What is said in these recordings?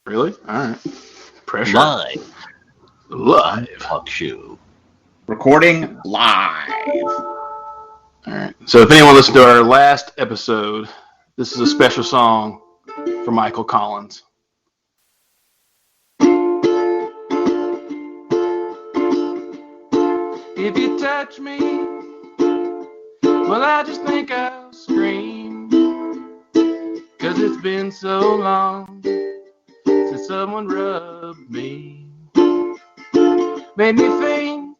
Really? All right. Pressure. Live Talkshoe. Recording live. All right. So if anyone listened to our last episode, this is a special song for Michael Collins. If you touch me, well, I just think I'll scream. 'Cause it's been so long since someone rubbed me. Made me think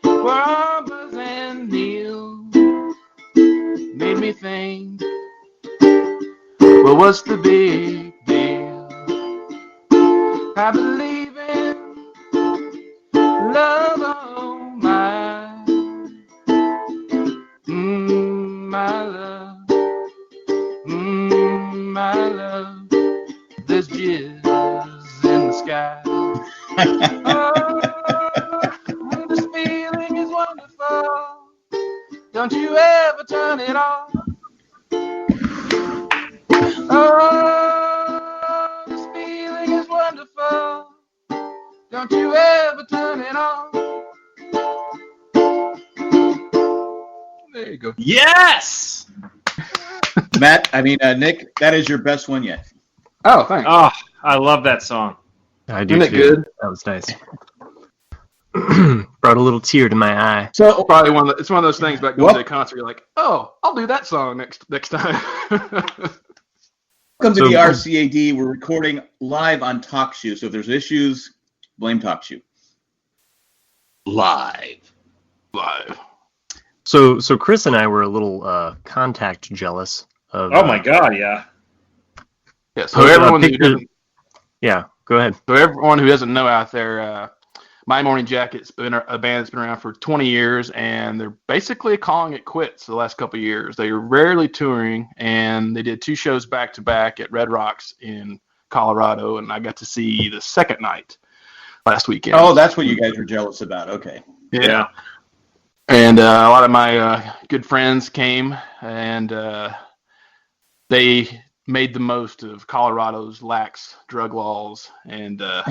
we're arbors and kneel. Made me think, well, what's the big deal? I believe in love, oh my, my love, my love. There's jizz in the sky. Oh, this feeling is wonderful. Don't you ever turn it off. Oh, this feeling is wonderful. Don't you ever turn it off. There you go. Yes! Nick, that is your best one yet. Oh, thanks. Oh, I love that song. I do Isn't it too. good? That was nice. Brought a little tear to my eye. So probably it's one of those things about going What? to a concert. You're like, oh, I'll do that song next time. Welcome to the RCAD. We're recording live on Talkshoe. So if there's issues, blame Talkshoe. Live. So Chris and I were a little contact jealous of. Oh my God, yeah. Yeah. So everyone who doesn't, Yeah, go ahead. so everyone who doesn't know out there, My Morning Jacket's been a band that's been around for 20 years, and they're basically calling it quits the last couple of years. They are rarely touring, and they did 2 shows back to back at Red Rocks in Colorado, and I got to see the second night last weekend. Oh, that's what you guys were jealous about. Okay. Yeah. And a lot of my good friends came, and they made the most of Colorado's lax drug laws, and so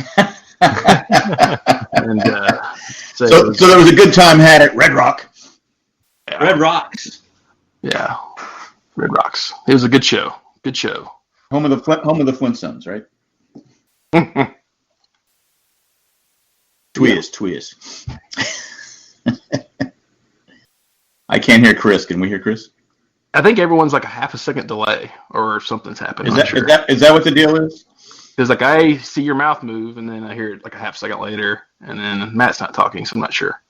there was a good time had at Red Rock. Yeah. Red Rocks. Yeah, Red Rocks. It was a good show. Good show. Home of the Flintstones, right? Tweez. I can't hear Chris. Can we hear Chris? I think everyone's like a half a second delay, or something's happened. Is that what the deal is? Because like I see your mouth move, and then I hear it like a half second later, and then Matt's not talking, so I'm not sure.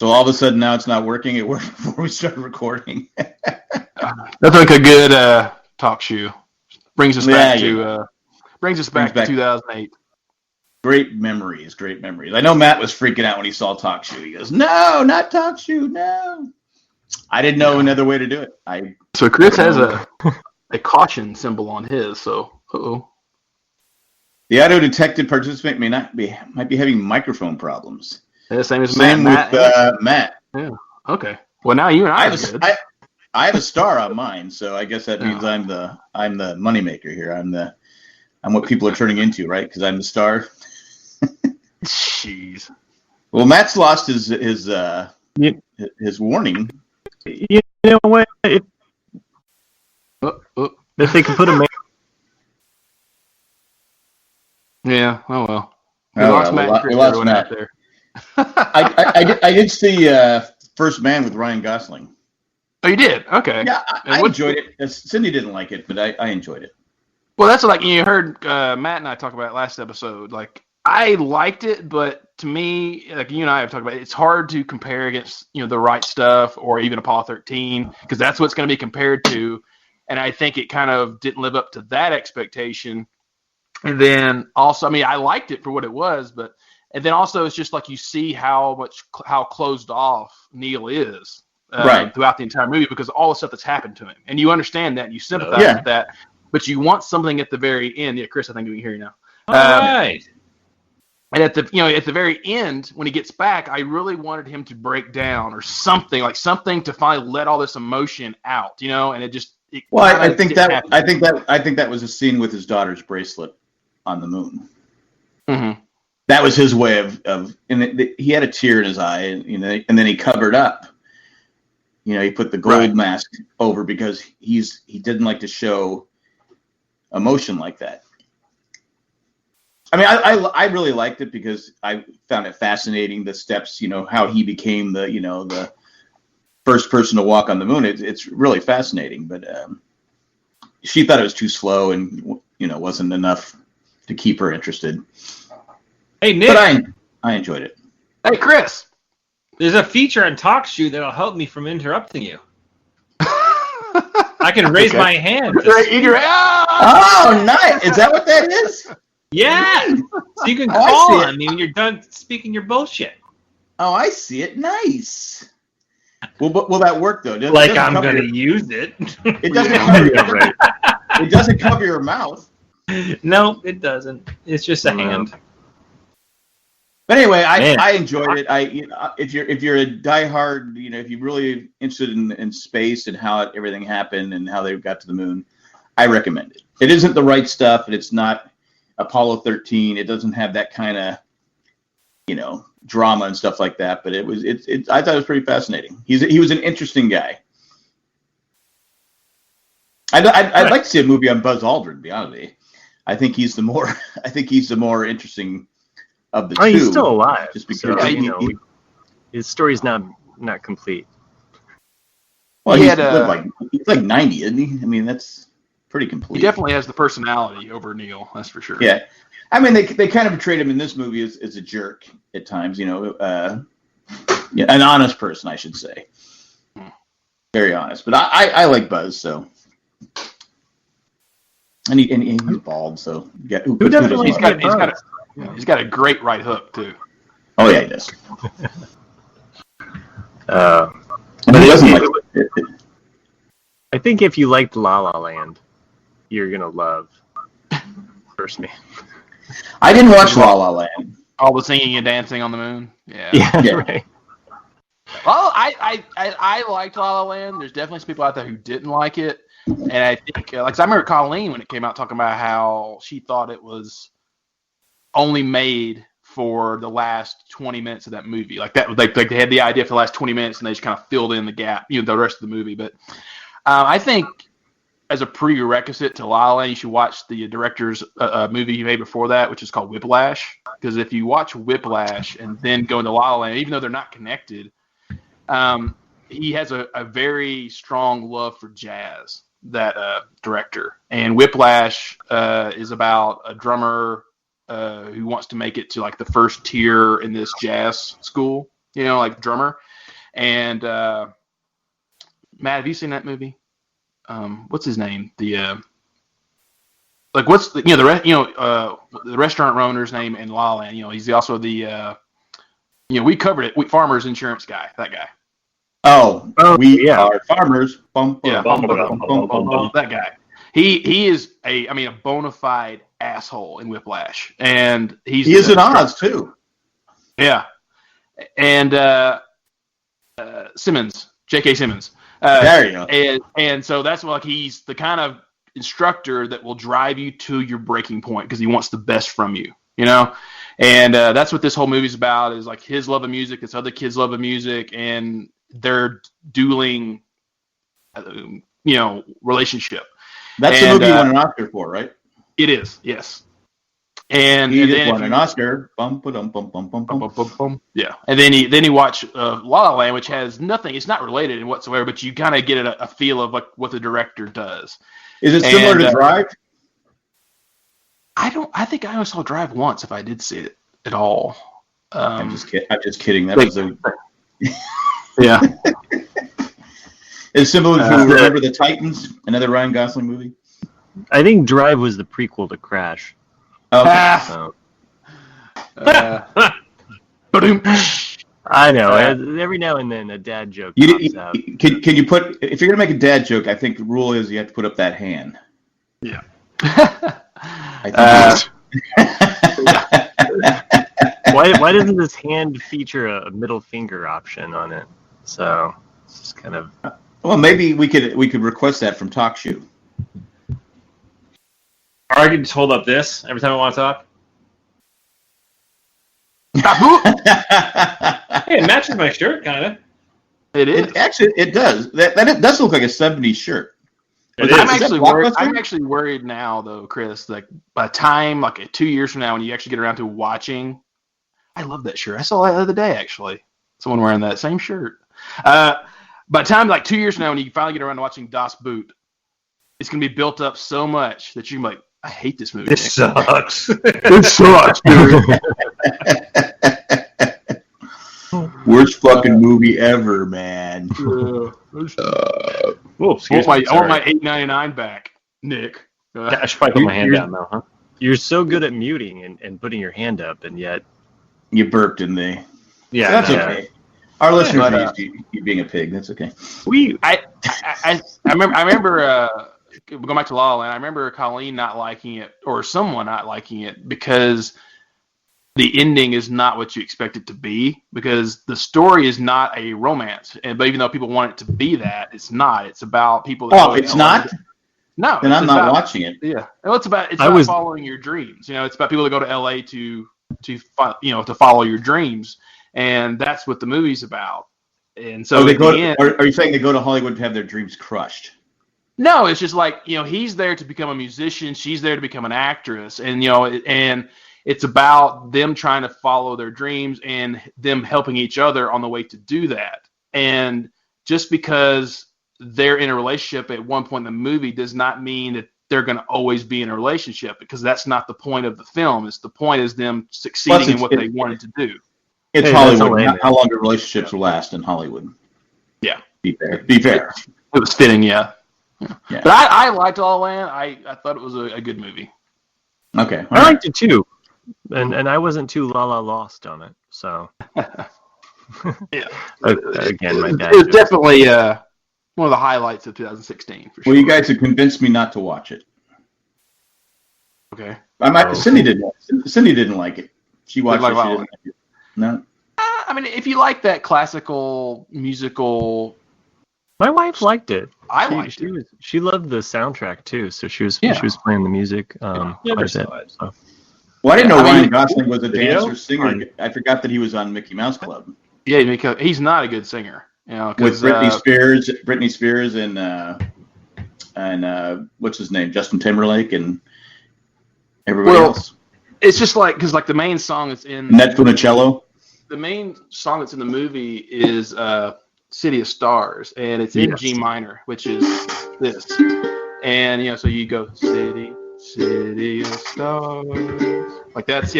So all of a sudden now it's not working. It worked before we started recording. That's like a good talk show. Brings us back to 2008. Great memories. I know Matt was freaking out when he saw Talkshoe. He goes, "No, not Talkshoe, no." I didn't know another way to do it. So Chris has a caution symbol on his. So, The auto detected participant might be having microphone problems. Yeah, same as Same Matt. with Matt. Yeah. Okay. Well, now you and I are good. I have a star on mine, so I guess that means I'm the moneymaker here. I'm what people are turning into, right? Because I'm the star. Jeez. Well, Matt's lost his warning. You know what? If they could put a man. Yeah. Oh well. We lost Matt. Out there. I did see First Man with Ryan Gosling. Oh, you did? Okay. Yeah, I enjoyed it. Cindy didn't like it, but I enjoyed it. Well, that's like you heard Matt and I talk about it last episode. Like I liked it, but to me, like you and I have talked about, it's hard to compare against the Right Stuff or even Apollo 13 because that's what it's going to be compared to, and I think it kind of didn't live up to that expectation. And then also, I mean, I liked it for what it was, and then also it's just like you see how closed off Neil is throughout the entire movie because of all the stuff that's happened to him, and you understand that, and you sympathize with that, but you want something at the very end. Yeah, Chris, I think we can hear you now. All right. And at the very end, when he gets back, I really wanted him to break down or something to finally let all this emotion out, and it Well, I think that was a scene with his daughter's bracelet on the moon. Mm-hmm. That was his way of he had a tear in his eye, and then he covered up. He put the gold mask over because he didn't like to show emotion like that. I mean, I really liked it because I found it fascinating, the steps, how he became the first person to walk on the moon. It's really fascinating, but she thought it was too slow and wasn't enough to keep her interested. Hey, Nick. But I enjoyed it. Hey, Chris. There's a feature on Talkshoe that'll help me from interrupting you. I can raise my hand. Oh, nice. Is that what that is? Yeah. So you can call on me when you're done speaking your bullshit. Oh, I see it. Nice. Will that work, though? I'm going to use it. It doesn't cover it doesn't cover your mouth. No, it doesn't. It's just a hand. But anyway, I enjoyed it. If you're a diehard, if you're really interested in space and how everything happened and how they got to the moon, I recommend it. It isn't the right stuff, and it's not Apollo 13. It doesn't have that kind of, drama and stuff like that. But I thought it was pretty fascinating. He was an interesting guy. I'd like to see a movie on Buzz Aldrin. To be honest with you, I think he's the more interesting of the two. He's still alive. Just because his story's not complete. Well, he's like 90, isn't he? I mean, that's pretty complete. He definitely has the personality over Neil, that's for sure. Yeah. I mean, they kind of portrayed him in this movie as a jerk at times, an honest person, I should say. Very honest. But I like Buzz, so. And he's bald, so. Yeah, he's got a great right hook, too. Oh, yeah, he does. But he doesn't like it. I think if you liked La La Land, you're going to love First Man. I didn't watch La La Land. All the singing and dancing on the moon. Yeah. Right. Well, I liked La La Land. There's definitely some people out there who didn't like it, and I think, I remember Colleen when it came out talking about how she thought it was only made for the last 20 minutes of that movie. Like that, they had the idea for the last 20 minutes, and they just kind of filled in the gap, the rest of the movie. But I think, as a prerequisite to La La Land, you should watch the director's movie he made before that, which is called Whiplash. Because if you watch Whiplash and then go into La La Land, even though they're not connected, he has a very strong love for jazz, that director. And Whiplash is about a drummer who wants to make it to like the first tier in this jazz school, like drummer. And Matt, have you seen that movie? What's his name? The what's the the restaurant owner's name in La La Land? He's also the we covered it. Farmers insurance guy. That guy. Oh, we are farmers. That guy. He is a bona fide asshole in Whiplash, and he is in Oz too. Yeah, and Simmons, J.K. Simmons. There you go. And so that's he's the kind of instructor that will drive you to your breaking point because he wants the best from you, And that's what this whole movie's about, is like his love of music, this other kid's love of music, and their dueling, relationship. That's the movie you won an Oscar for, right? It is, yes. And he then won an Oscar. Yeah, and then he watched La La Land, which has nothing. It's not related in whatsoever, but you kind of get a feel of what the director does. Is it similar to Drive? I think I only saw Drive once, if I did see it at all. I'm just kidding. That was yeah. It's similar to Remember the Titans, another Ryan Gosling movie. I think Drive was the prequel to Crash. Okay. I know. Every now and then a dad joke pops out. Can you put, if you're gonna make a dad joke, I think the rule is you have to put up that hand. Yeah. Why doesn't this hand feature a middle finger option on it? So it's just kind of. Well, maybe we could request that from Talkshoe. Or I could just hold up this every time I want to talk. Hey, it matches my shirt, kind of. It is. It does. It does look like a 70s shirt. I'm actually worried now, though, Chris. Like by the time, like 2 years from now, when you actually get around to watching, I love that shirt. I saw that the other day, actually. Someone wearing that same shirt. By the time, like 2 years from now, when you finally get around to watching Das Boot, it's going to be built up so much that you're like, I hate this movie. This sucks. It sucks, dude. Worst fucking movie ever, man. I Oh, want my $8.99 back, Nick. I should probably put my hand down now, huh? You're so good at muting and putting your hand up, and yet You burped in the. Yeah, That's no. okay. Our listeners are used to you being a pig. That's okay. I remember going back to La La Land. I remember Colleen not liking it, or someone not liking it, because the ending is not what you expect it to be. Because the story is not a romance, but even though people want it to be that, it's not. It's about people. Oh, it's not. No, then I'm not watching it. Yeah, well, it's about following your dreams. It's about people that go to LA to follow your dreams, and that's what the movie's about. And so, are you saying they go to Hollywood to have their dreams crushed? No, it's just like, he's there to become a musician, she's there to become an actress, and and it's about them trying to follow their dreams and them helping each other on the way to do that. And just because they're in a relationship at one point in the movie does not mean that they're going to always be in a relationship, because that's not the point of the film. It's the point is them succeeding in what they wanted to do. It's Hollywood. How long do relationships will last in Hollywood? Yeah. Be fair. It was fitting, yeah. But I liked La La Land. I thought it was a good movie. Okay. I liked it too. And I wasn't too lost on it. So yeah. Again, my dad. It was definitely one of the highlights of 2016 for sure. Well, you guys have convinced me not to watch it. Okay. Cindy didn't like it. She watched it. She didn't like it. No. I mean, if you like that classical musical, my wife liked it. I liked it. She loved the soundtrack too, so she was playing the music. Never saw it. So. Well, I didn't know Ryan Gosling was a dancer singer. I forgot that he was on Mickey Mouse Club. Yeah, because he's not a good singer. With Britney Spears, and what's his name, Justin Timberlake, and everybody else. It's just like, because like the main song that's in Ned Funicello. The main song that's in the movie is City of Stars, and it's in G minor, which is this. And so you go City of Stars, like that's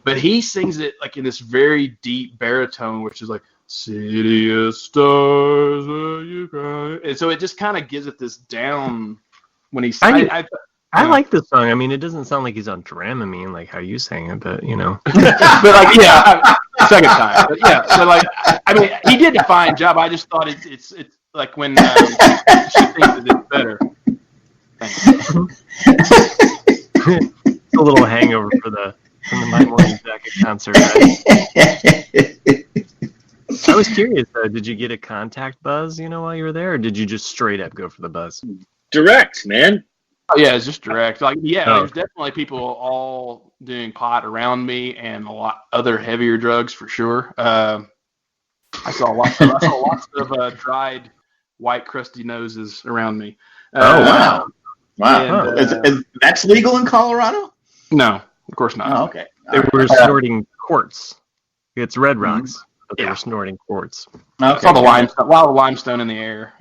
but he sings it like in this very deep baritone, which is like City of Stars, where you cry. And so it just kind of gives it this down when he's. I like this song. I mean, it doesn't sound like he's on Dramamine, like how you sang it, but but like, second time. But so like, I mean, he did a fine job. I just thought it's like when she thinks it's better. A little hangover from the My Morning Jacket concert. Right? I was curious, did you get a contact buzz, while you were there, or did you just straight up go for the buzz? Direct, man. Oh yeah, it's just direct. Like there's definitely people all doing pot around me and a lot other heavier drugs for sure. I saw lots of dried white crusty noses around me. Wow! And, that's legal in Colorado? No, of course not. Oh, okay. They were snorting quartz. It's Red Rocks. But they were snorting quartz. Okay. Saw the limestone in the air,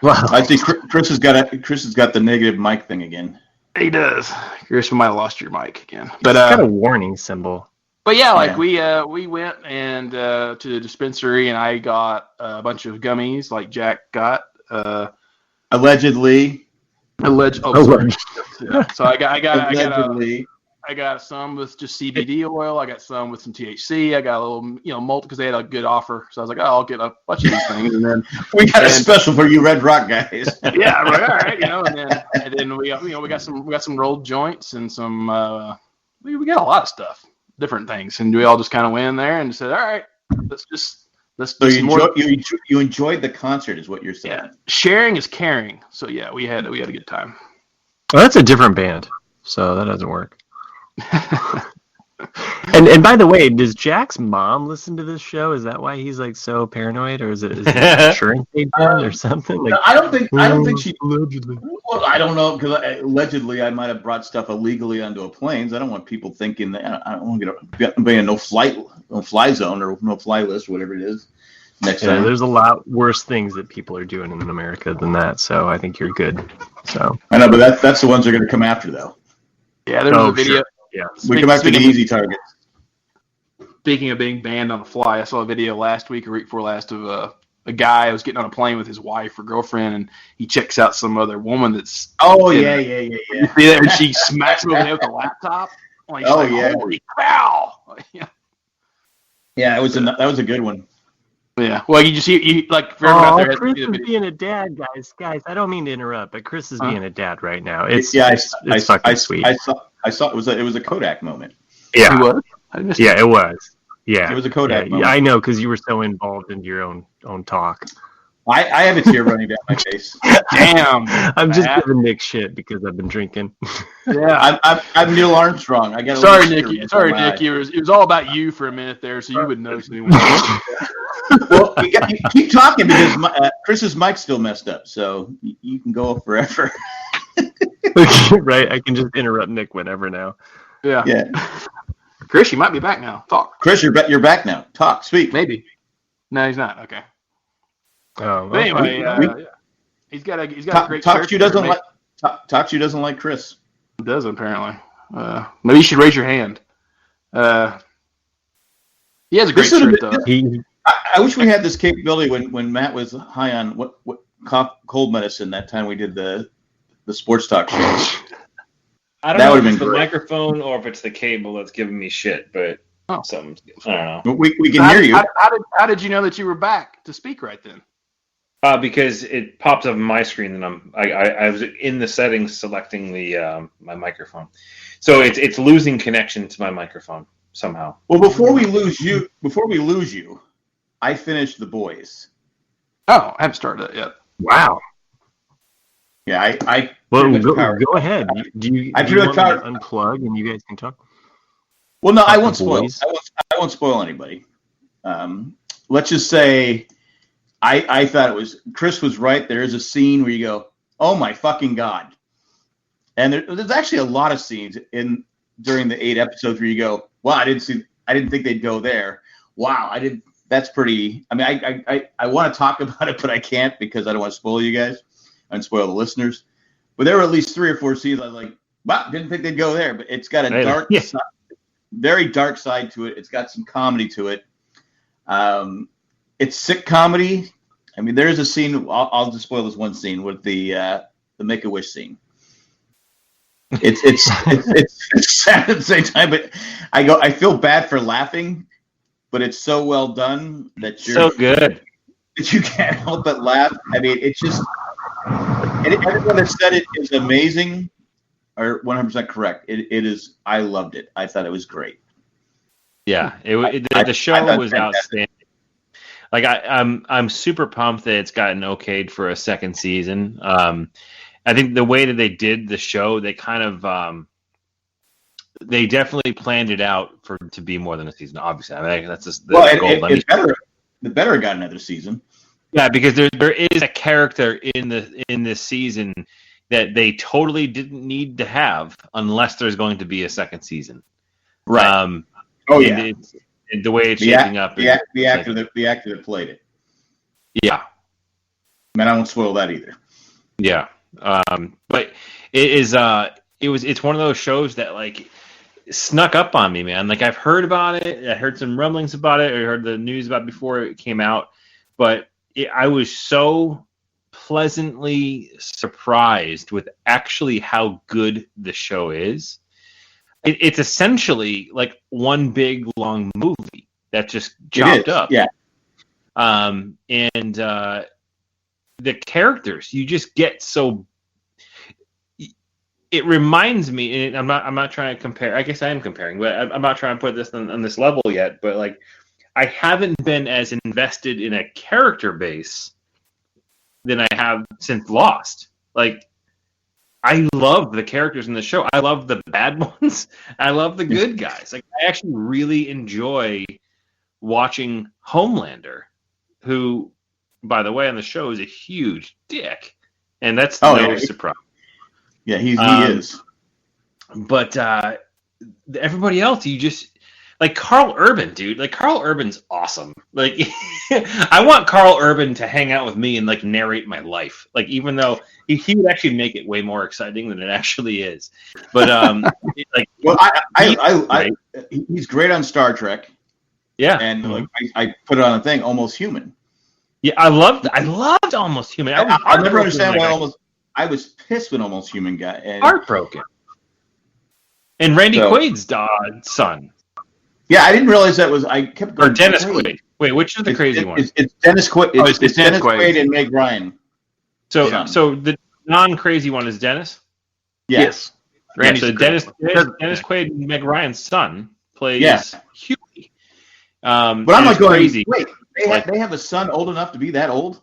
I see Chris has got the negative mic thing again. He does. Chris, we might have lost your mic again. But it's got a warning symbol. But we went and to the dispensary, and I got a bunch of gummies like Jack got. Allegedly. Sorry. So I got allegedly. I got some with just CBD oil. I got some with some THC. I got a little, malt because they had a good offer. So I was like, I'll get a bunch of these things. And then we got a special for you, Red Rock guys. Yeah, I'm like, all right, and then we got some rolled joints and some. We got a lot of stuff, different things, and we all just kind of went in there and said, all right, let's So you enjoyed the concert, is what you're saying? Yeah, sharing is caring. So yeah, we had a good time. Well, that's a different band, so that doesn't work. And by the way, does Jack's mom listen to this show? Is that why he's like so paranoid, or is it an insurance agent or something? Like, I don't think she. Allegedly. Well, I don't know, because allegedly I might have brought stuff illegally onto a planes. I don't want people thinking that I don't want to be in no fly zone or no fly list, whatever it is. Next time. There's a lot worse things that people are doing in America than that, so I think you're good. So I know, but that's the ones they're going to come after, though. Yeah, there's a video. Sure. Yeah, we come after the easy targets. Speaking of being banned on the fly, I saw a video last week or week before last of a guy who was getting on a plane with his wife or girlfriend, and he checks out some other woman that's. Oh yeah. You see that? And she smacks him over the head with a laptop. Like, yeah. Holy cow! Yeah, that was a good one. Yeah. Well, you like for everyone out there. Chris is being a dad, guys. I don't mean to interrupt, but Chris is being a dad right now. It's fucking sweet. I saw it was a Kodak moment. Yeah. It was. It was. Yeah. It was a Kodak moment. Yeah, I know, because you were so involved in your own talk. I have a tear running down my face. Damn. I'm just giving Nick shit because I've been drinking. Yeah. I'm Neil Armstrong. I got. Sorry, Nick. Sorry, Nick. It was all about you for a minute there, so you wouldn't notice anyone. Well, you keep talking because Chris's mic's still messed up, so you can go forever. Right, I can just interrupt Nick whenever now. Yeah. Chris, you might be back now. Talk. Chris, you're back now. Talk. Speak. Maybe. No, he's not. Okay. Oh, but anyway, he's got a great. Talkshoe doesn't like Chris. He does apparently. Maybe you should raise your hand. He has a great shirt though. I wish we had this capability when Matt was high on what cold medicine that time we did the sports talk show. I don't know if it's the microphone or if it's the cable that's giving me shit, but something. I don't know. But we can hear you. How did you know that you were back to speak right then? Because it pops up on my screen, and I was in the settings selecting the my microphone, so it's losing connection to my microphone somehow. Well, before we lose you, I finished The Boys. Oh, I haven't started it yet. Wow. Yeah, I go ahead. Do you want me to unplug and you guys can talk? Well, no, I won't spoil. I won't spoil anybody. Let's just say I thought Chris was right. There is a scene where you go, "Oh my fucking god!" And there's actually a lot of scenes during the 8 episodes where you go, "Wow, I didn't think they'd go there." Wow, I did. That's pretty. I mean, I want to talk about it, but I can't because I don't want to spoil you guys and spoil the listeners. But there were at least 3 or 4 scenes I was like, wow, didn't think they'd go there. But it's got a dark, very dark side to it. It's got some comedy to it. It's sick comedy. I mean, there is a scene. I'll just spoil this one scene with the Make-A-Wish scene. It's sad at the same time, but I feel bad for laughing, but it's so well done that you're so good that you can't help but laugh. I mean, it's just everyone that said it is amazing or 100% correct. It is. I loved it. I thought it was great. Yeah, the show was outstanding. Like I'm super pumped that it's gotten okayed for a second season. I think the way that they did the show, they kind of they definitely planned it out to be more than a season. Obviously, I mean, that's just the goal. It's better. The better got another season. Yeah, because there is a character in this season that they totally didn't need to have unless there's going to be a second season. Right. The way it's shaping up. The actor that played it. Yeah. Man, I won't spoil that either. Yeah. But it is. It's one of those shows that like snuck up on me, man. Like I've heard about it. I heard some rumblings about it. I heard the news about it before it came out. But I was so pleasantly surprised with actually how good the show is. It's essentially like one big long movie that just chopped up. Yeah. And the characters, you just get so. It reminds me, and I'm not trying to compare. I guess I am comparing, but I'm not trying to put this on this level yet. But like, I haven't been as invested in a character base than I have since Lost. Like, I love the characters in the show. I love the bad ones. I love the good guys. Like, I actually really enjoy watching Homelander, who, by the way, on the show is a huge dick, and that's no surprise. Yeah, he is. But everybody else, you just like Carl Urban, dude. Like, Carl Urban's awesome. Like, I want Carl Urban to hang out with me and like narrate my life. Like, even though he would actually make it way more exciting than it actually is. But like, well, he's great on Star Trek. Yeah, and like I put it on a thing, Almost Human. Yeah, I loved Almost Human. I never understand why I was pissed when Almost Human got heartbroken. And Randy Quaid's son. Yeah, I didn't realize that was. I kept going. Or Dennis Quaid. Wait, which is the crazy one? It's Dennis Quaid. It's Dennis Quaid and Meg Ryan. So the non-crazy one is Dennis. Yes. Randy. So Dennis Quaid and Meg Ryan's son plays Huey. But I'm like going, crazy. Wait, they have a son old enough to be that old?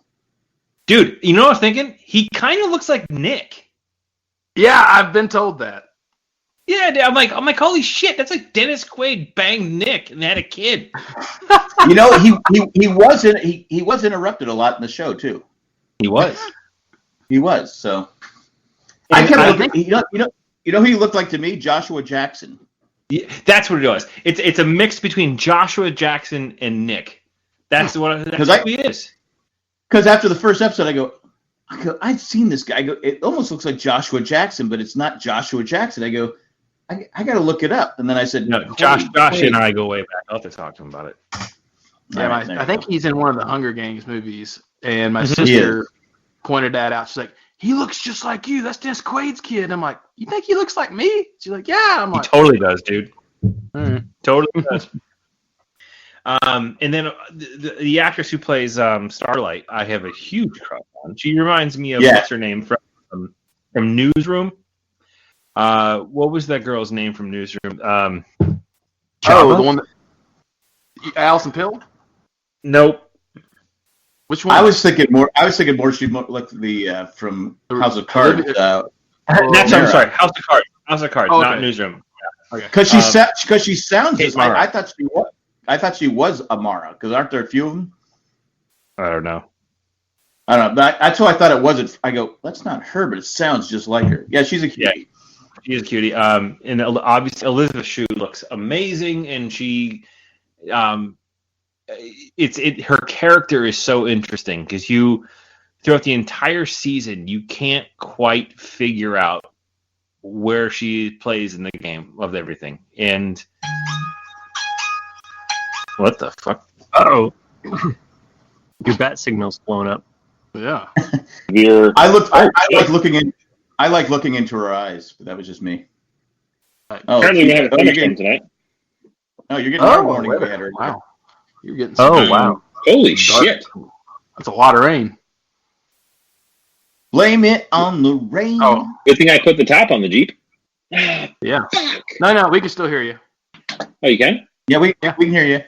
Dude, you know what I was thinking? He kind of looks like Nick. Yeah, I've been told that. Yeah, I'm like, holy shit, that's like Dennis Quaid banged Nick and they had a kid. You know, he was interrupted a lot in the show too. He was. So I kind of look. You know who he looked like to me? Joshua Jackson. Yeah, that's what it was. It's a mix between Joshua Jackson and Nick. That's who he is. Because after the first episode, I go, I've seen this guy. I go, it almost looks like Joshua Jackson, but it's not Joshua Jackson. I go, I got to look it up. And then I said, no, Josh and I go way back. I'll have to talk to him about it. Yeah, I think he's in one of the Hunger Games movies, and my sister pointed that out. She's like, he looks just like you. That's Dennis Quaid's kid. I'm like, you think he looks like me? She's like, yeah. I'm like, he totally does, dude. Totally does. And then the actress who plays Starlight, I have a huge crush on. She reminds me of what's her name from Newsroom. What was that girl's name from Newsroom? The one that Alison Pill? Nope. Which one? I was thinking more. She looked the from House of Cards. I'm sorry, House of Cards, not Newsroom. Because she sounds just like I thought she was. I thought she was Amara, because aren't there a few of them? I don't know. But that's who I thought it was. I go, that's not her, but it sounds just like her. Yeah, she's a cutie. Yeah, she is a cutie. And obviously Elizabeth Shue looks amazing, and she, her character is so interesting because throughout the entire season, you can't quite figure out where she plays in the game of everything, and. What the fuck? Uh-oh. Your bat signal's blown up. Yeah. I like looking into her eyes, but that was just me. Apparently we have a thunderstorm tonight. Oh, you're getting our warning. Wow. You're getting wow. Holy shit. That's a lot of rain. Blame it on the rain. Oh. Good thing I put the top on the Jeep. Yeah. No, we can still hear you. Oh, you can? Yeah, we can hear you.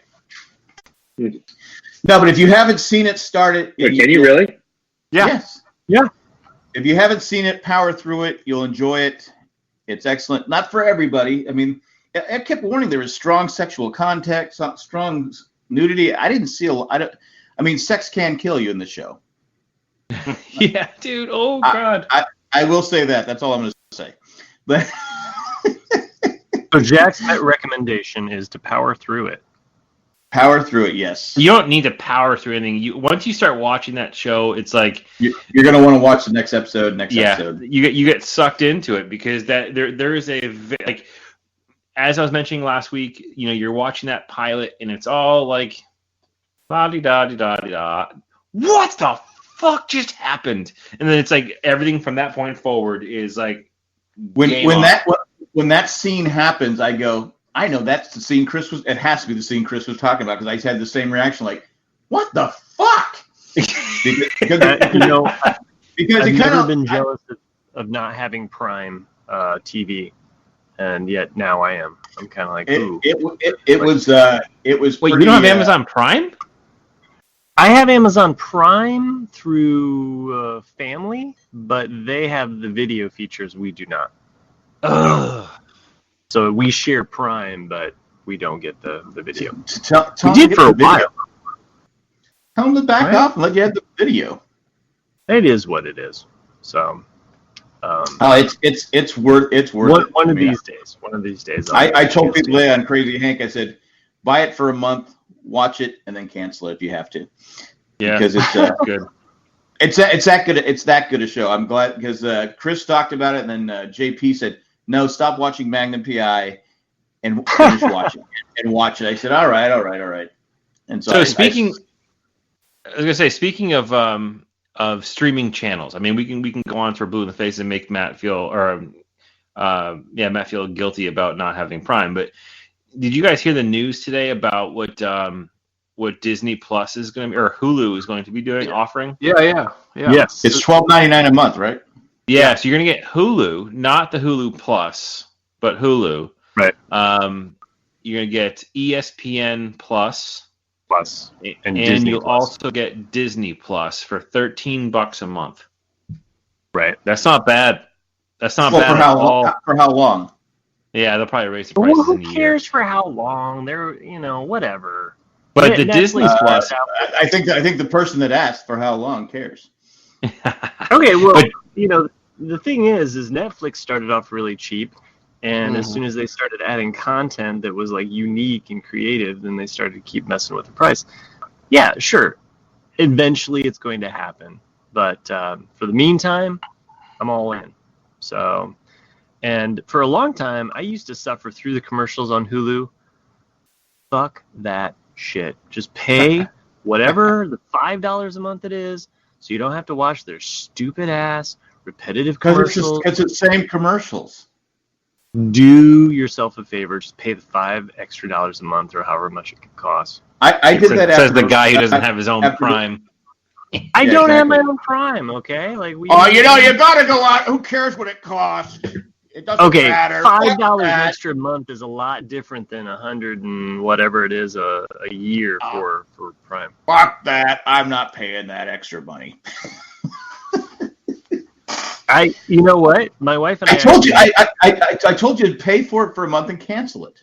No, but if you haven't seen it, start it. Wait, can you really? Yeah. Yes. Yeah. If you haven't seen it, power through it. You'll enjoy it. It's excellent. Not for everybody. I mean, I kept warning there was strong sexual contact, strong nudity. I didn't see sex can kill you in the show. Yeah, dude. Oh, God. I will say that. That's all I'm going to say. But so Jack's recommendation is to power through it. Power through it, yes. You don't need to power through anything. Once you start watching that show, it's like you're going to want to watch the next episode. Episode. You get sucked into it because that there is like, as I was mentioning last week, you're watching that pilot and it's all like la di da di da di da. What the fuck just happened? And then it's like everything from that point forward is like when that scene happens, I go, I know that's the scene it has to be the scene Chris was talking about, because I had the same reaction, like, what the fuck? because I've never been jealous of not having Prime TV, and yet now I am. I'm kind of like, It ooh. it was Wait, pretty, you don't have Amazon Prime? I have Amazon Prime through family, but they have the video features. We do not. Ugh. So we share Prime, but we don't get the video. Tell We them did to get for the a video. while. Tell them to back Right? off and let you have the video. It is what it is. So, It's worth it. one I of mean, these days. One of these days. I told people today on Crazy Hank, I said, buy it for a month, watch it, and then cancel it if you have to. Yeah, Because it's good. it's that good. It's that good a show. I'm glad because Chris talked about it, and then JP said, no, stop watching Magnum PI and finish watching it and watch it. I said, all right. And so speaking of streaming channels, I mean, we can go on for Blue in the Face and make Matt feel Matt feel guilty about not having Prime. But did you guys hear the news today about what Disney Plus is going to be, or Hulu is going to be offering? Yeah. Yes. it's $12.99 a month, right? Yeah, so you're going to get Hulu, not the Hulu Plus, but Hulu. Right. You're going to get ESPN Plus. Plus. And Disney you'll Plus. also get Disney Plus for $13 a month. Right. That's not bad. That's not Well, bad for at all. for how long? Yeah, they'll probably raise the prices Well, who in a year. cares for how long? They're, whatever. But the Netflix Disney started Plus. out- I think the person that asked for how long cares. Okay, well, But- the thing is Netflix started off really cheap, and as Mhm. soon as they started adding content that was like unique and creative, then they started to keep messing with the price. Yeah, sure. Eventually, it's going to happen, but for the meantime, I'm all in. So, and for a long time, I used to suffer through the commercials on Hulu. Fuck that shit. Just pay whatever the $5 a month it is, so you don't have to watch their stupid ass repetitive commercials. Because it's the same commercials. Do yourself a favor, just pay the $5 extra a month or however much it could cost. I did that Says after the guy who doesn't have his own after- Prime. I Yeah, don't have exactly. my own Prime, okay? Like we. Oh, you gotta go out. Who cares what it costs? It doesn't Okay, matter. $5 Fuck that. extra a month is a lot different than $100 and whatever it is a year for Prime. Fuck that. I'm not paying that extra money. You know what? My wife and I. I told you. I told you to pay for it for a month and cancel it.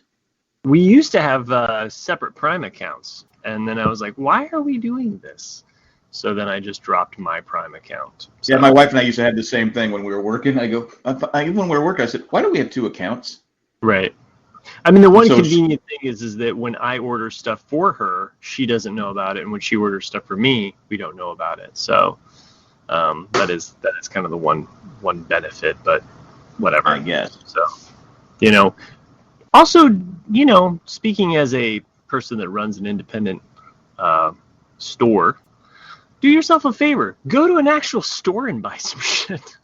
We used to have separate Prime accounts, and then I was like, "Why are we doing this?" So then I just dropped my Prime account. So, Yeah, my wife and I used to have the same thing when we were working. I go, when we were working, I said, why do we have two accounts? right. I mean, the one So convenient thing is that when I order stuff for her, she doesn't know about it, and when she orders stuff for me, we don't know about it. So that is kind of the one benefit, but whatever. I guess. So, also, speaking as a person that runs an independent store, do yourself a favor. Go to an actual store and buy some shit.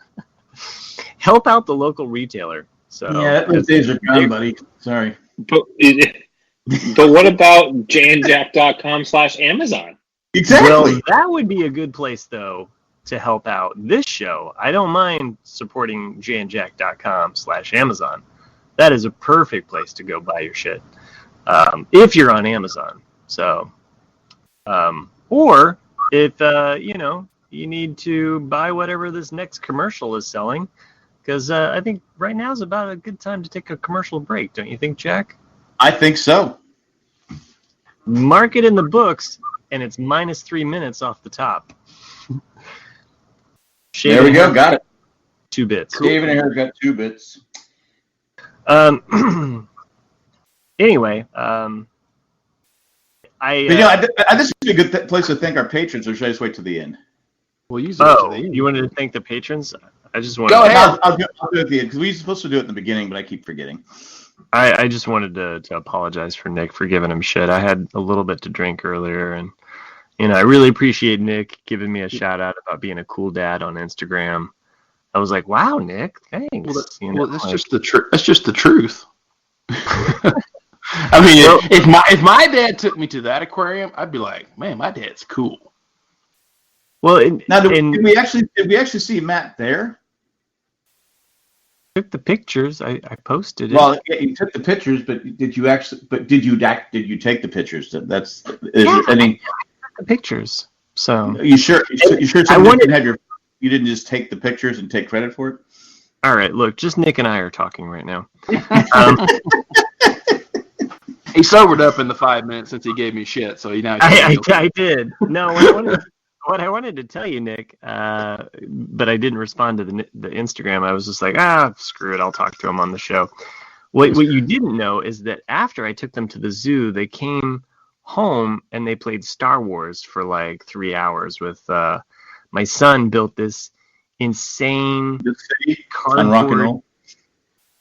Help out the local retailer. So Yeah, those days are gone, buddy. Sorry. But what about janjack.com/Amazon? Exactly. Well, that would be a good place, though, to help out this show. I don't mind supporting janjack.com/Amazon. That is a perfect place to go buy your shit if you're on Amazon. So, or if you need to buy whatever this next commercial is selling, because I think right now is about a good time to take a commercial break, don't you think, Jack? I think so. Mark it in the books, and it's minus 3 minutes off the top. There we go. Got it. 2 bits. Dave and a haircut, 2 bits. Anyway, This would be a good place to thank our patrons, or should I just wait to the end? We'll use it to the end. you wanted to thank the patrons? I just wanted. Go ahead. I'll do it at the end because we were supposed to do it in the beginning, but I keep forgetting. I just wanted to apologize for Nick for giving him shit. I had a little bit to drink earlier, and I really appreciate Nick giving me a shout out about being a cool dad on Instagram. I was like, "Wow, Nick, thanks." That's just the truth. That's just the truth. I mean, if my dad took me to that aquarium, I'd be like, man, my dad's cool. Well, Now, did we actually see Matt there? took the pictures. I posted it. Well, yeah, you took the pictures, but did you actually? But did you take the pictures? That's. I mean, the pictures. So you sure? You sure? You didn't just take the pictures and take credit for it? All right, look, just Nick and I are talking right now. He sobered up in the 5 minutes since he gave me shit, so he now. I did. No, what I wanted to tell you, Nick, but I didn't respond to the Instagram. I was just like, screw it, I'll talk to him on the show. What you didn't know is that after I took them to the zoo, they came home and they played Star Wars for like 3 hours with my son built this insane cardboard. On rock and roll.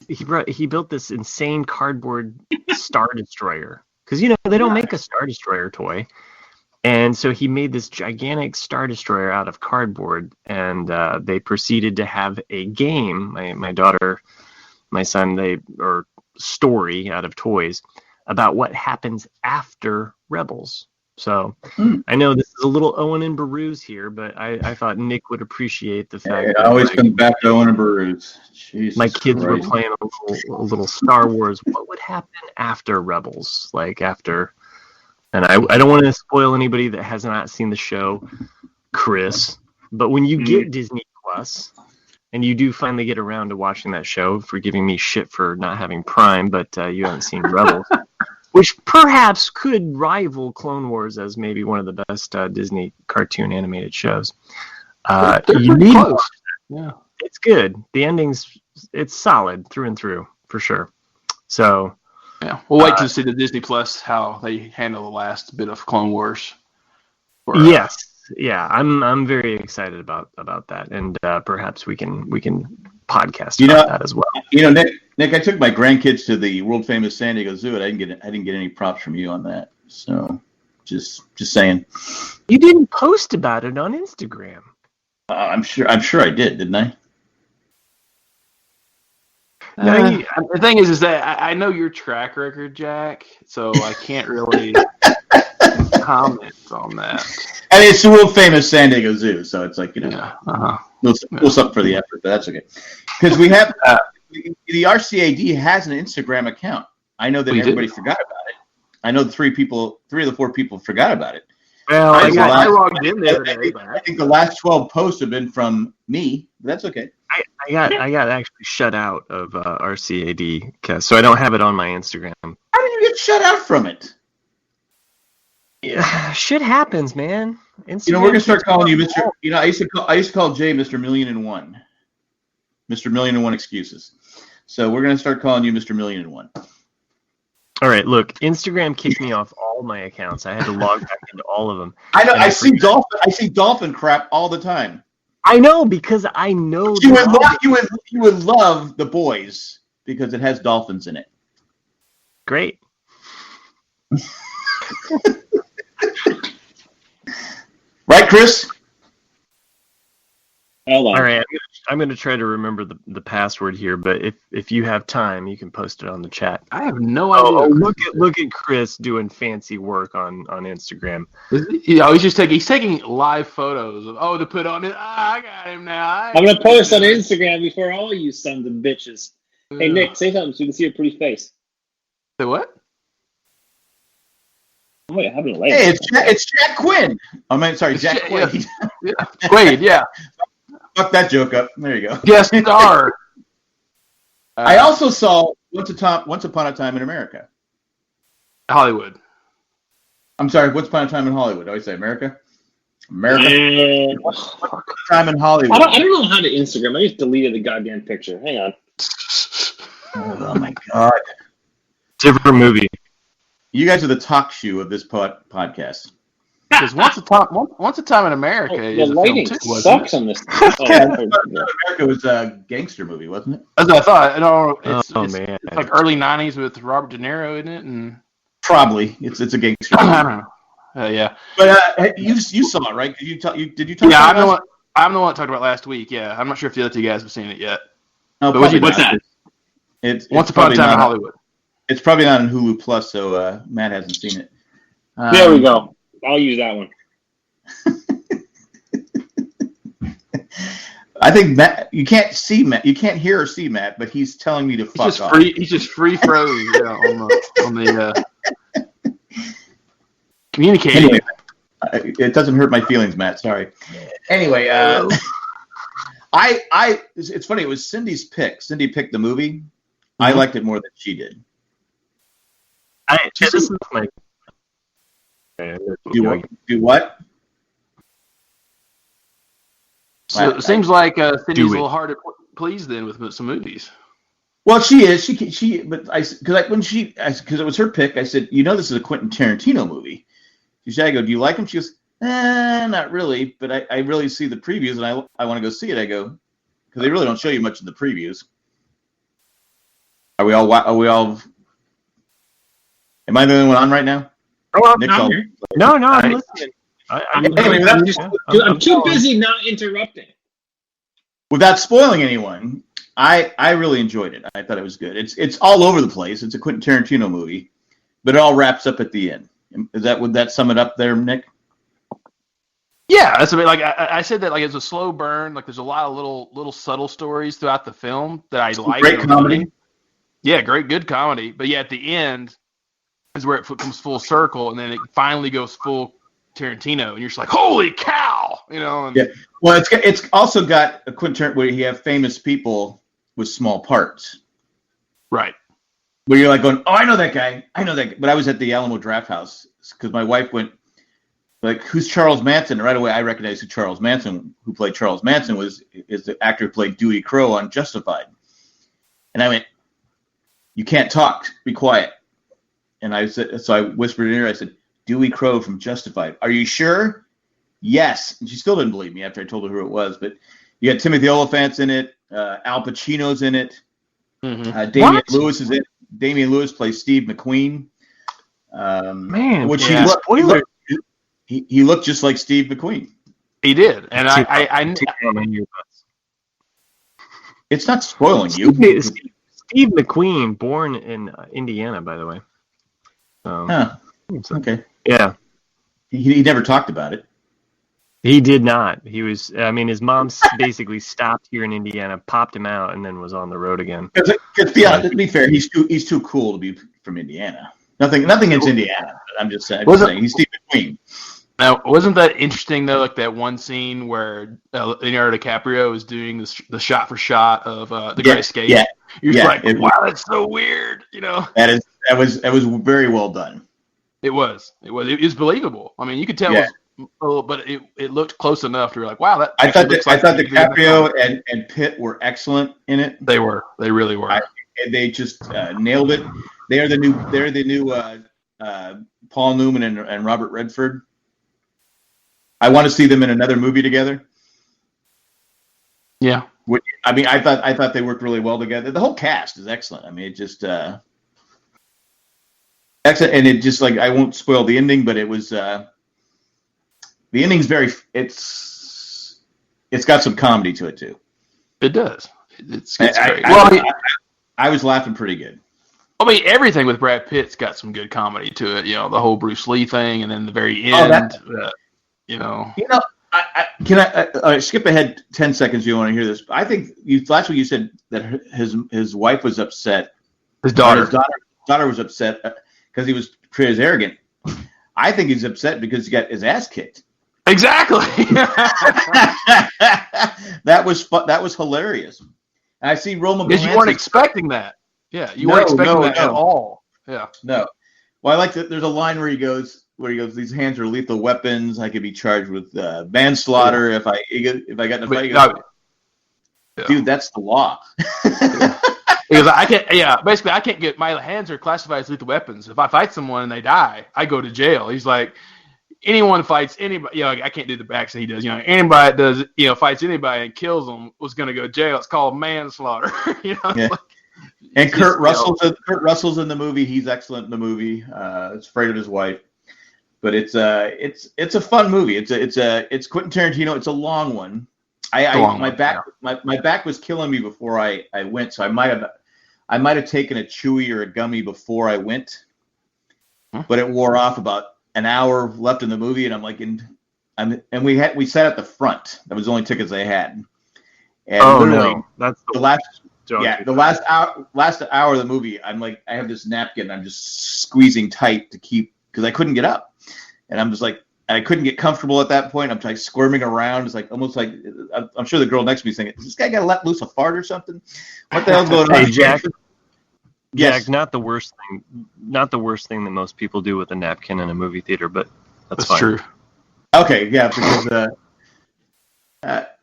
He built this insane cardboard Star Destroyer because they don't make a Star Destroyer toy, and so he made this gigantic Star Destroyer out of cardboard, and they proceeded to have a game. My daughter, my son, story out of toys about what happens after Rebels. So I know this is a little Owen and Baroo's here, but I thought Nick would appreciate the fact that I always come back to Owen and Baroo's. My kids were playing a little Star Wars. What would happen after Rebels? Like after, and I don't want to spoil anybody that has not seen the show, Chris. But when you get Disney Plus, and you do finally get around to watching that show, for giving me shit for not having Prime, but you haven't seen Rebels. Which perhaps could rival Clone Wars as maybe one of the best Disney cartoon animated shows. You need to watch it. Yeah, it's good. The it's solid through and through for sure. So yeah, we'll wait to see the Disney Plus how they handle the last bit of Clone Wars. Yes, yeah, I'm very excited about that, and perhaps we can podcast about that as well. Nick, I took my grandkids to the world famous San Diego Zoo, and I didn't get any props from you on that. So, just saying. You didn't post about it on Instagram. I'm sure I did, didn't I? The thing is that I know your track record, Jack, so I can't really comment on that. I mean, it's the world famous San Diego Zoo, so it's like, little something for the effort, but that's okay. Because we have the RCAD has an Instagram account. I know that everybody forgot about it. I know 3 of the 4 people forgot about it. Well, I logged in the other day. I think the last 12 posts have been from me. But that's okay. I got actually shut out of RCADcast, so I don't have it on my Instagram. How did you get shut out from it? Yeah, shit happens, man. Instagram, we're gonna start calling you Mr. I used to call Jay Mr. Million and One, Mr. Million and One excuses. So we're gonna start calling you Mr. Million and One. All right, look, Instagram kicked me off all my accounts. I had to log back into all of them. I know. I see dolphin crap all the time. I know, because I know you would love The Boys because it has dolphins in it. Great. Right, Chris? Hold on. All right, I'm going to try to remember the password here, but if you have time, you can post it on the chat. I have no idea. Oh, look at Chris doing fancy work on Instagram. He's taking live photos of to put on it. I got him now. I'm going to post on Instagram before all you sons of bitches. Hey Nick, say something so we can see your pretty face. Say what? Wait, I haven't laid. Hey, it's Jack Quinn. I mean, sorry, Jack Quaid. Yeah. Quaid, yeah. Fuck that joke up. There you go. Guest star. I also saw Once Upon a Time in America. Hollywood. I'm sorry, Once Upon a Time in Hollywood. I always say America. Once Upon a Time in Hollywood. I don't know how to Instagram. I just deleted the goddamn picture. Hang on. Oh my god. Different movie. You guys are the Talkshoe of this podcast. Because Once a Time in America is the lighting sucks on this. America was a gangster movie, wasn't it? That's what I thought. No, it's man. It's like early '90s with Robert De Niro in it, and probably it's a gangster movie. I don't know. Yeah. But you saw it, right? Did you talk? Yeah, I'm the one that talked about last week. Yeah, I'm not sure if the other 2 guys have seen it yet. No, but what's that? It's Once Upon a Time in Hollywood. It's probably not on Hulu Plus, so Matt hasn't seen it. There we go. I'll use that one. I think Matt, you can't see Matt, you can't hear or see Matt, but he's telling me to fuck off. He's just free froze on the communicating. Anyway, it doesn't hurt my feelings, Matt. Sorry. Anyway, it's funny. It was Cindy's pick. Cindy picked the movie. Mm-hmm. I liked it more than she did. This is my. Do what? So it seems like Cindy's a little hard to please then with some movies. Well, she is. But because it was her pick, I said, this is a Quentin Tarantino movie. She said, I go, do you like him? She goes, not really, but I really see the previews and I want to go see it. I go, because they really don't show you much in the previews. Are we all? Am I the only one on right now? Oh, Nick's I'm here. No, I'm listening. I'm too busy not interrupting. Without spoiling anyone, I really enjoyed it. I thought it was good. It's all over the place. It's a Quentin Tarantino movie, but it all wraps up at the end. Would that sum it up there, Nick? Yeah, that's a bit like I said that like it's a slow burn. Like there's a lot of little subtle stories throughout the film that I like. Great comedy. Yeah, good comedy. But yeah, at the end is where it comes full circle, and then it finally goes full Tarantino, and you're just like, holy cow, And, yeah. Well, it's also got a Quentin where you have famous people with small parts. Right. Where you're like going, oh, I know that guy. But I was at the Alamo Draft House because my wife went, like, who's Charles Manson? And right away I recognized who played Charles Manson is the actor who played Dewey Crowe on Justified. And I went, you can't talk, be quiet. And I said, so I whispered in her, I said, Dewey Crowe from Justified. Are you sure? Yes. And she still didn't believe me after I told her who it was. But you got Timothy Olyphant's in it. Al Pacino's in it. Mm-hmm. Damian Lewis is in it. Damian Lewis plays Steve McQueen. Man, which yeah. he looked just like Steve McQueen. He did. And it's not spoiling you. Steve McQueen, born in Indiana, by the way. Okay. Yeah. He never talked about it. He did not. He was. His mom basically stopped here in Indiana, popped him out, and then was on the road again. To be fair, he's too cool to be from Indiana. Nothing against Indiana. I'm just saying he's Steve McQueen. Now, wasn't that interesting though? Like that one scene where Leonardo DiCaprio is doing the shot for shot of the Great Escape. Yeah. You're just like, wow, that's so weird. That was very well done. It was believable. I mean, you could tell. Yeah. But it looked close enough to be like, wow, that. I thought DiCaprio and Pitt were excellent in it. They were. They really were. They just nailed it. They're the new Paul Newman and Robert Redford. I want to see them in another movie together. Yeah. I mean, I thought they worked really well together. The whole cast is excellent. I mean, it just excellent, and it just like I won't spoil the ending, but it was. The ending's it's got some comedy to it too. It does. It's great. I was laughing pretty good. I mean, everything with Brad Pitt's got some good comedy to it. The whole Bruce Lee thing, and then the very end. Can I skip ahead 10 seconds? You want to hear this? I think last week you said that his wife was upset. His daughter was upset because he was portrayed as arrogant. I think he's upset because he got his ass kicked. Exactly. That was hilarious. And I see Roman because you weren't expecting that. Yeah, you weren't expecting that at all. Yeah. No. Well, I like that. There's a line where he goes, "These hands are lethal weapons. I could be charged with manslaughter if I got in a fight." Dude, that's the law. Because I can't. Yeah, basically, I can't get my hands are classified as lethal weapons. If I fight someone and they die, I go to jail. He's like, anyone fights anybody. I can't do the accent he does. Anybody that does fights anybody and kills them was going to go to jail. It's called manslaughter. Yeah. And Kurt Russell's in the movie. He's excellent in the movie. It's afraid of his wife, but it's a fun movie. It's Quentin Tarantino. It's a long one. My back was killing me before I went, so I might have taken a chewy or a gummy before I went, but it wore off about an hour left in the movie, and I'm like, and we sat at the front. That was the only tickets I had, And literally, no, that's the last Don't yeah, do the that. last hour of the movie, I'm like, I have this napkin, I'm just squeezing tight to keep, because I couldn't get up, and I'm just like, I couldn't get comfortable at that point. I'm like squirming around. It's like almost like I'm sure the girl next to me is thinking, "Is this guy got to let loose a fart or something? What the hell's going on?" Hey, Jack. Yes. Jack, not the worst thing that most people do with a napkin in a movie theater, but that's fine. true. Okay, yeah, because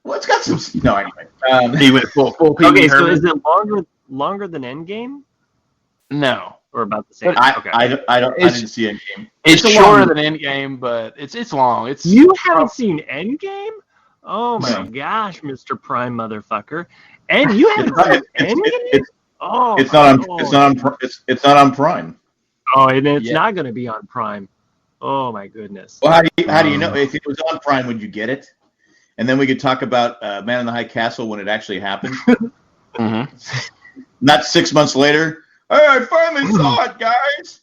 well, it's got some. No, anyway. He went full Pee Wee Okay, so Herman. is it longer than Endgame, No. or about the same? Okay. I didn't see Endgame. It's a shorter long- than Endgame, but it's long. It's You haven't seen Endgame? Oh my No. gosh, Mr. Prime motherfucker! And you haven't seen Endgame? Oh, It's not on. God. It's not on Prime. Oh, and it's Yeah. not going to be on Prime. Oh my goodness. Well, how do you know? If it was on Prime, would you get it? And then we could talk about Man in the High Castle when it actually happened. Mm-hmm. Not 6 months later. Hey, I finally saw it, guys.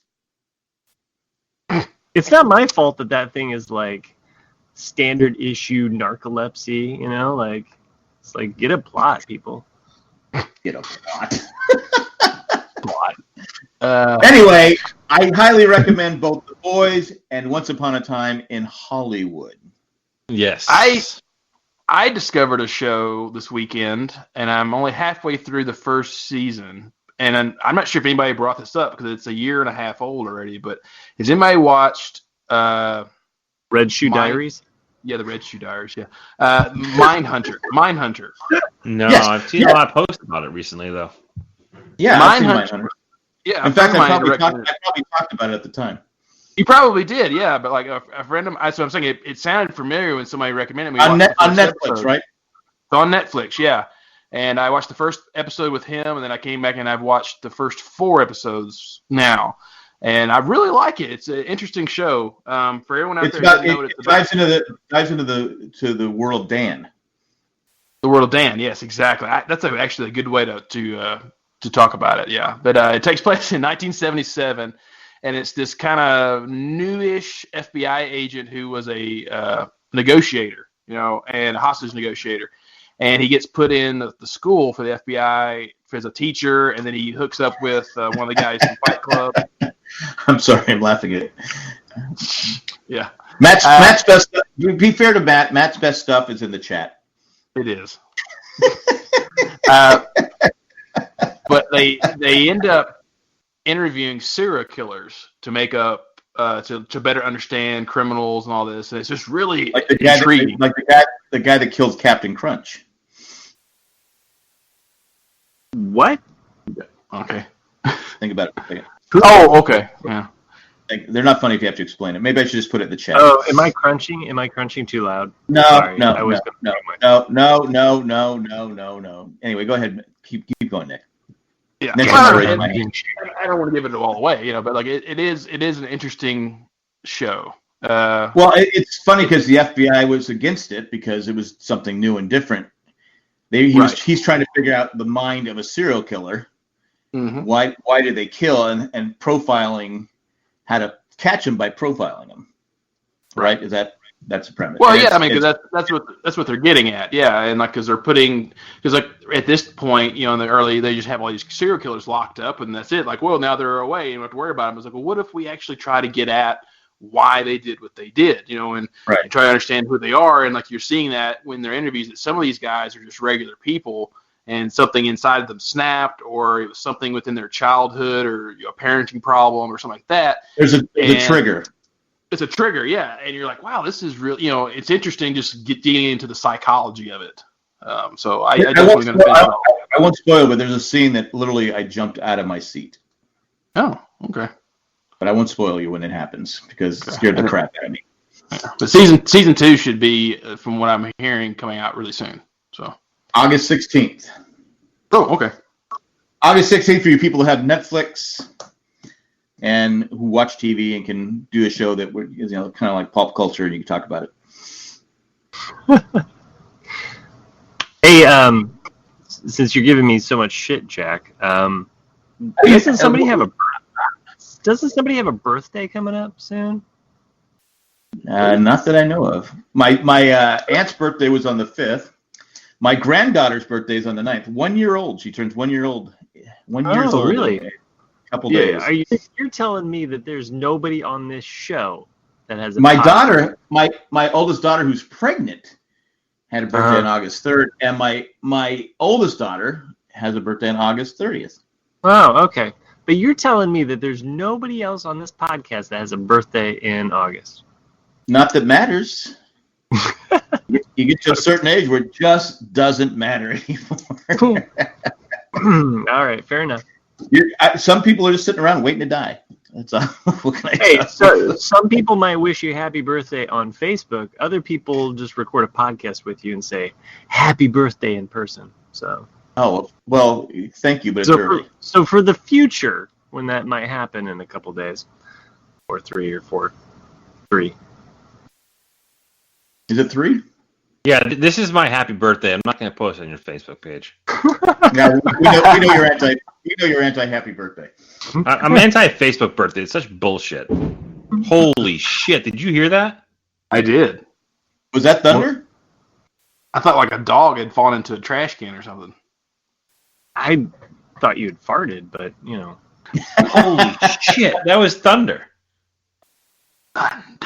It's not my fault that thing is like standard issue narcolepsy. You know, like it's like get a plot, people. Get a plot. Plot. Anyway, I highly recommend both The Boys and Once Upon a Time in Hollywood. Yes. I discovered a show this weekend, and I'm only halfway through the first season. And I'm not sure if anybody brought this up because it's a year and a half old already. But has anybody watched Red Shoe Diaries? Yeah, the Red Shoe Diaries. Yeah, Mindhunter. Mindhunter. No, Yes, I've seen a lot of posts about it recently, though. Yeah, I've seen Mindhunter. Mindhunter. Yeah, In fact, I probably recommended talked about it at the time. You probably did, yeah. But like a friend of mine, so I'm saying it sounded familiar when somebody recommended me. On watch the first Netflix, episode. right? It's on Netflix, yeah. And I watched the first episode with him, and then I came back and I've watched the first 4 episodes now. And I really like it. It's an interesting show. For everyone out It's there about, who doesn't know what it it's about. dives into the world of Dan. The World of Dan, yes, exactly. That's actually a good way to talk about it, yeah. But it takes place in 1977, and it's this kind of newish FBI agent who was a negotiator, and a hostage negotiator. And he gets put in the school for the FBI as a teacher, and then he hooks up with one of the guys from Fight Club. I'm sorry, I'm laughing at it. Yeah. Matt's best stuff. Be fair to Matt. Matt's best stuff is in the chat. It is. But they end up interviewing serial killers to make up to better understand criminals and all this. And it's just really Like the guy intriguing. the guy that killed Captain Crunch. What? Okay. Think about it for a second. Oh, okay. Yeah. Like, they're not funny if you have to explain it. Maybe I should just put it in the chat. Oh, am I crunching? Am I crunching too loud? No, Sorry, no, I was no, gonna no. Anyway, go ahead. Keep going, Nick. Yeah. Nick, Well, I'm raising my hand. I don't want to give it all away, but like it is an interesting show. Well, it's funny because the FBI was against it because it was something new and different. He's trying to figure out the mind of a serial killer. Mm-hmm. Why did they kill and profiling, how to catch him by profiling him, right? That's the premise? Well, And yeah, I mean, because that's what they're getting at, yeah, and like because like at this point, in the early, they just have all these serial killers locked up, and that's it. Like, well, now they're away, and you don't have to worry about them. It's like, well, what if we actually try to get at why they did what they did, and try to understand who they are, and like you're seeing that when they're interviews that some of these guys are just regular people. And something inside of them snapped, or it was something within their childhood, or a parenting problem, or something like that. There's a trigger. It's a trigger, yeah. And you're like, wow, this is really, it's interesting just getting into the psychology of it. So I definitely going to finish it off. I won't spoil, but there's a scene that literally I jumped out of my seat. Oh, okay. But I won't spoil you when it happens because it scared the crap out of me. Yeah. But season 2 should be, from what I'm hearing, coming out really soon. So. August 16th. Oh, okay. August 16th for you people who have Netflix and who watch TV and can do a show that is kind of like pop culture and you can talk about it. Hey, since you're giving me so much shit, Jack, doesn't somebody have a birthday coming up soon? Not that I know of. My aunt's birthday was on the 5th. My granddaughter's birthday is on the 9th. 1 year old. She turns 1 year old. 1 year old. Really? In a couple days. You're telling me that there's nobody on this show that has my daughter, my oldest daughter who's pregnant, had a birthday on August 3rd, and my oldest daughter has a birthday on August 30th. Oh, okay. But you're telling me that there's nobody else on this podcast that has a birthday in August. Not that matters. You get to a certain age where it just doesn't matter anymore. All right, fair enough. Some people are just sitting around waiting to die. That's all. What can I Hey, tell you? some people might wish you happy birthday on Facebook. Other people just record a podcast with you and say happy birthday in person. So. Oh, well, thank you, but it's early. So for the future, when that might happen in a couple days, or 3 or 4, 3. Is it 3? Yeah, this is my happy birthday. I'm not going to post it on your Facebook page. No, we know you're anti. You know you're anti-happy birthday. I'm anti-Facebook birthday. It's such bullshit. Holy shit! Did you hear that? I did. Was that thunder? I thought like a dog had fallen into a trash can or something. I thought you had farted, but you know. Holy shit! That was thunder.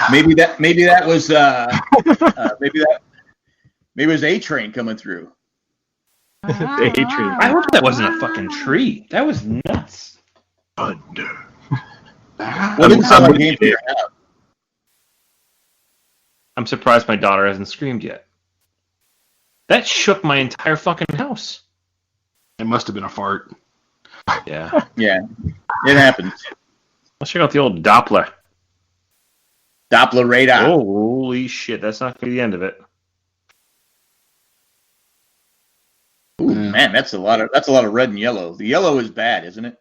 Maybe that was maybe it was A Train coming through. The A-Train. I hope that wasn't a fucking tree. That was nuts. Thunder. Well, it didn't sound like game for your house. I'm surprised my daughter hasn't screamed yet. That shook my entire fucking house. It must have been a fart. Yeah. Yeah, it happens. Let's check out the old Doppler. Doppler radar. Oh, holy shit! That's not going to be the end of it. Ooh, man, that's a lot of red and yellow. The yellow is bad, isn't it?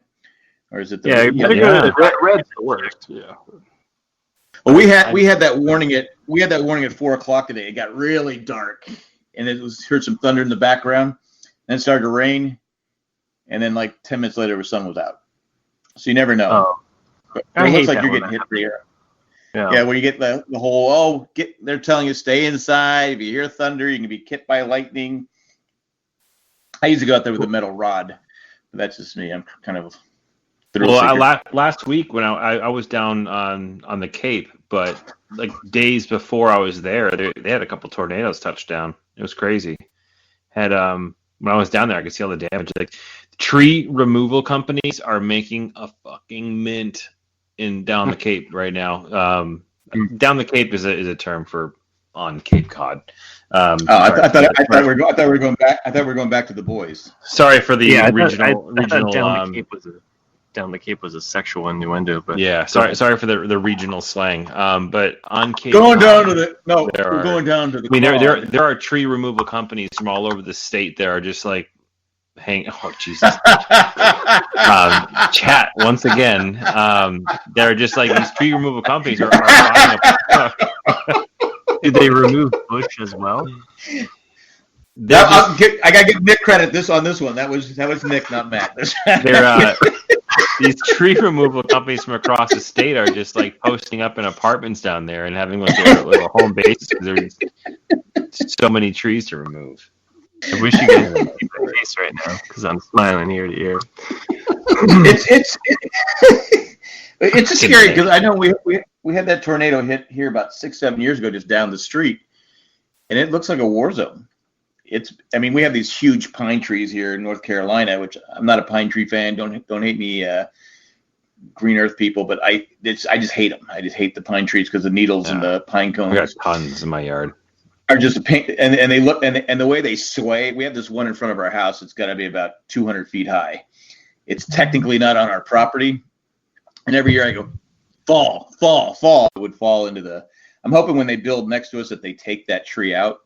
Or is it the Yeah, yellow? go to the Red's the worst. Yeah. Well, we had that warning at 4:00 today. It got really dark, and heard some thunder in the background. Then it started to rain, and then like 10 minutes later, the sun was out. So you never know. Oh. But I it hate looks like that you're when getting that hit pretty hard. Yeah. Where you get the whole they're telling you stay inside. If you hear thunder, you can be hit by lightning. I used to go out there with a metal rod, but that's just me. I'm kind of last week when I was down on the Cape, but like days before I was there, they had a couple tornadoes touch down. It was crazy. When I was down there, I could see all the damage. Like tree removal companies are making a fucking mint down the Cape right now. Down the Cape is a term for on Cape Cod. I thought we were going back. I thought we were going back to the boys. Sorry for the regional. Down the Cape was a sexual innuendo, but yeah. Sorry for the regional slang. But on Cape going Cod, down to the we're going down to the. I mean, there are tree removal companies from all over the state that are just like oh Jesus. Chat once again. They're just like these tree removal companies are buying Did they remove bush as well? I gotta give Nick credit on this one. That was Nick, not Matt. These tree removal companies from across the state are just like posting up in apartments down there and having like a little home base because there's so many trees to remove. I wish you guys could see my face right now because I'm smiling ear to ear. It's just scary because I know we had that tornado hit here about 6-7 years ago, just down the street, and it looks like a war zone. We have these huge pine trees here in North Carolina, which I'm not a pine tree fan. Don't hate me, green earth people, but I just hate them. I just hate the pine trees because the needles and the pine cones. I got tons in my yard. Are just a pain, and they look and the way they sway. We have this one in front of our house. It's got to be about 200 feet high. It's technically not on our property, and every year I go fall. It would fall into the. I'm hoping when they build next to us that they take that tree out.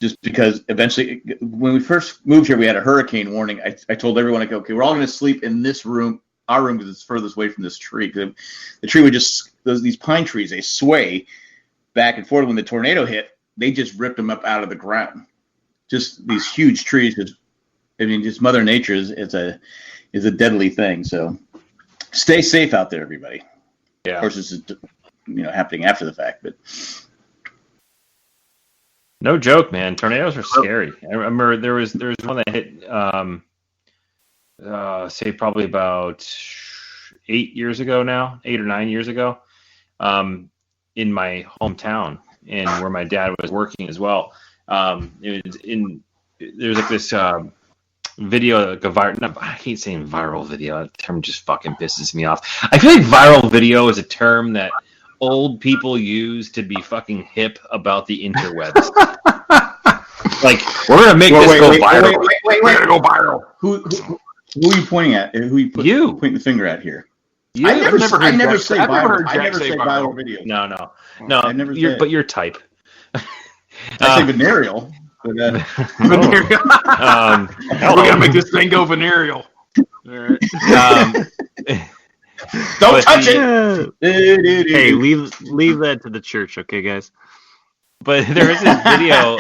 Just because eventually, when we first moved here, we had a hurricane warning. I told everyone, okay, we're all going to sleep in this room, our room, because it's furthest away from this tree. The tree would these pine trees, they sway back and forth. When the tornado hit, they just ripped them up out of the ground. Just these huge trees. Just Mother Nature is a deadly thing. So stay safe out there, everybody. Yeah. Of course, this is happening after the fact, but. No joke, man. Tornadoes are scary. I remember there was one that hit, say probably about 8 years ago now, 8 or 9 years ago, in my hometown and where my dad was working as well. There's like this video, like I hate saying viral video. That term just fucking pisses me off. I feel like viral video is a term that old people use to be fucking hip about the interwebs. Like, we're gonna make this go viral. Wait, go viral. Who are you pointing at? Who are you pointing the finger at here? I never say viral video. No. But your type. I say venereal. Venereal. We're gonna make this thing go venereal. Don't touch it. Hey, leave that to the church, okay, guys? But there is this video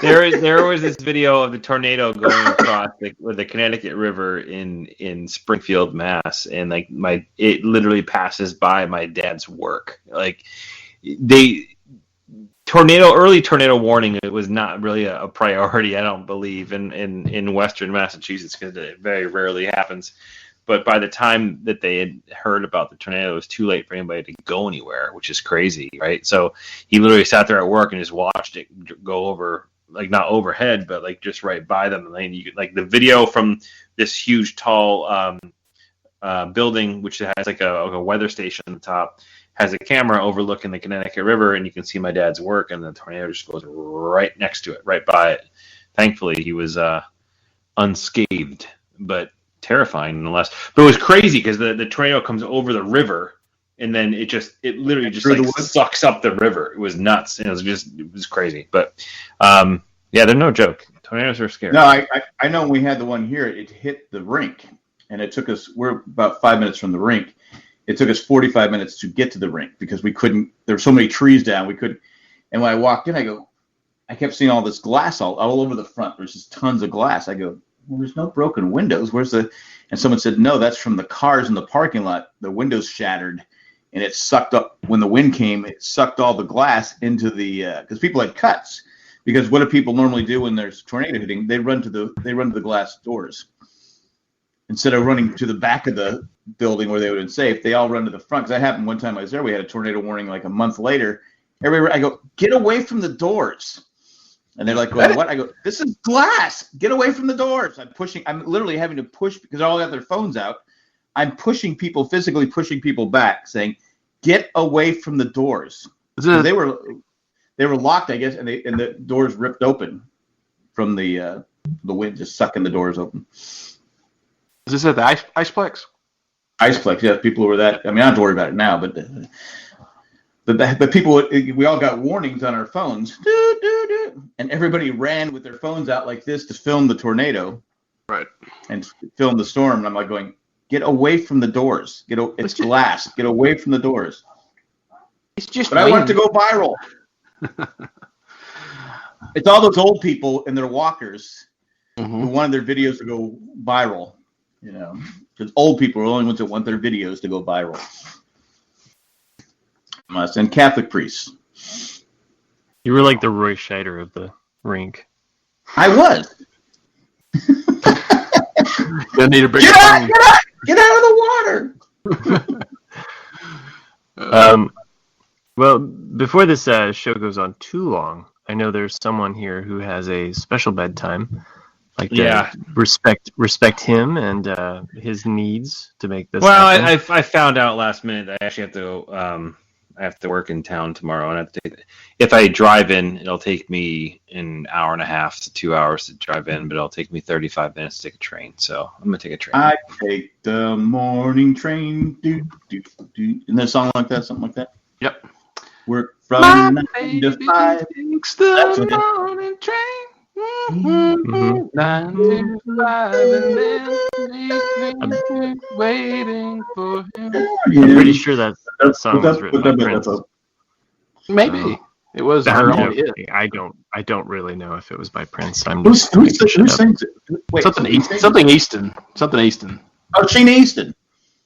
there was this video of the tornado going across the Connecticut River in Springfield, Mass, and like it literally passes by my dad's work. Like early tornado warning, it was not really a priority, I don't believe, in Western Massachusetts, because it very rarely happens. But by the time that they had heard about the tornado, it was too late for anybody to go anywhere, which is crazy, right? So he literally sat there at work and just watched it go over, like not overhead, but like just right by them. And you could, like, the video from this huge, tall building, which has like a weather station on the top, has a camera overlooking the Connecticut River, and you can see my dad's work, and the tornado just goes right next to it, right by it. Thankfully, he was unscathed, but terrifying nonetheless. But it was crazy because the tornado comes over the river, and then it literally just like sucks up the river. It was nuts. It was crazy. But yeah, they're no joke. Tornadoes are scary. No, I know when we had the one here, it hit the rink, and it took us. We're about 5 minutes from the rink. It took us 45 minutes to get to the rink because we couldn't. There were so many trees down. We couldn't. And when I walked in, I kept seeing all this glass all over the front. There's just tons of glass. I go, well, there's no broken windows. And someone said, no, that's from the cars in the parking lot. The windows shattered, and it sucked up. When the wind came, it sucked all the glass into because people had cuts. Because what do people normally do when there's a tornado hitting? They run to the glass doors. Instead of running to the back of the building where they would have been safe, they all run to the front. Because that happened one time I was there. We had a tornado warning like a month later. I go, get away from the doors. And they're like, well, what? I go, this is glass. Get away from the doors. I'm literally having to push because they all got their phones out. I'm physically pushing people back, saying, get away from the doors. They were locked, I guess, and the doors ripped open from the wind just sucking the doors open. Is this at the Iceplex? Iceplex, yeah. People who were that. I mean, I don't have to worry about it now, but people, we all got warnings on our phones, and everybody ran with their phones out like this to film the tornado, right? And film the storm. And I'm like going, get away from the doors. It's glass. Get away from the doors. It's just. But I want it to go viral. It's all those old people in their walkers who wanted their videos to go viral. You know, because old people are the only ones that want their videos to go viral. And Catholic priests. You were like the Roy Scheider of the rink. I was. Need a bigger get out of the water. Well, before this show goes on too long, I know there's someone here who has a special bedtime. Like, respect him and his needs to make this. Well, I found out last minute that I actually have to go. I have to work in town tomorrow, and if I drive in, it'll take me an hour and a half to 2 hours to drive in, but it'll take me 35 minutes to take a train. So I'm gonna take a train. I take the morning train. Isn't there a song like that? Something like that? Yep. Work from 9 to 5. Takes the morning train. 9 to 5, and then waiting for him. I'm pretty sure that song was written by Prince. Maybe it was. I don't really know if it was by Prince. Who sings it? Wait, something Easton. Oh, Shane Easton.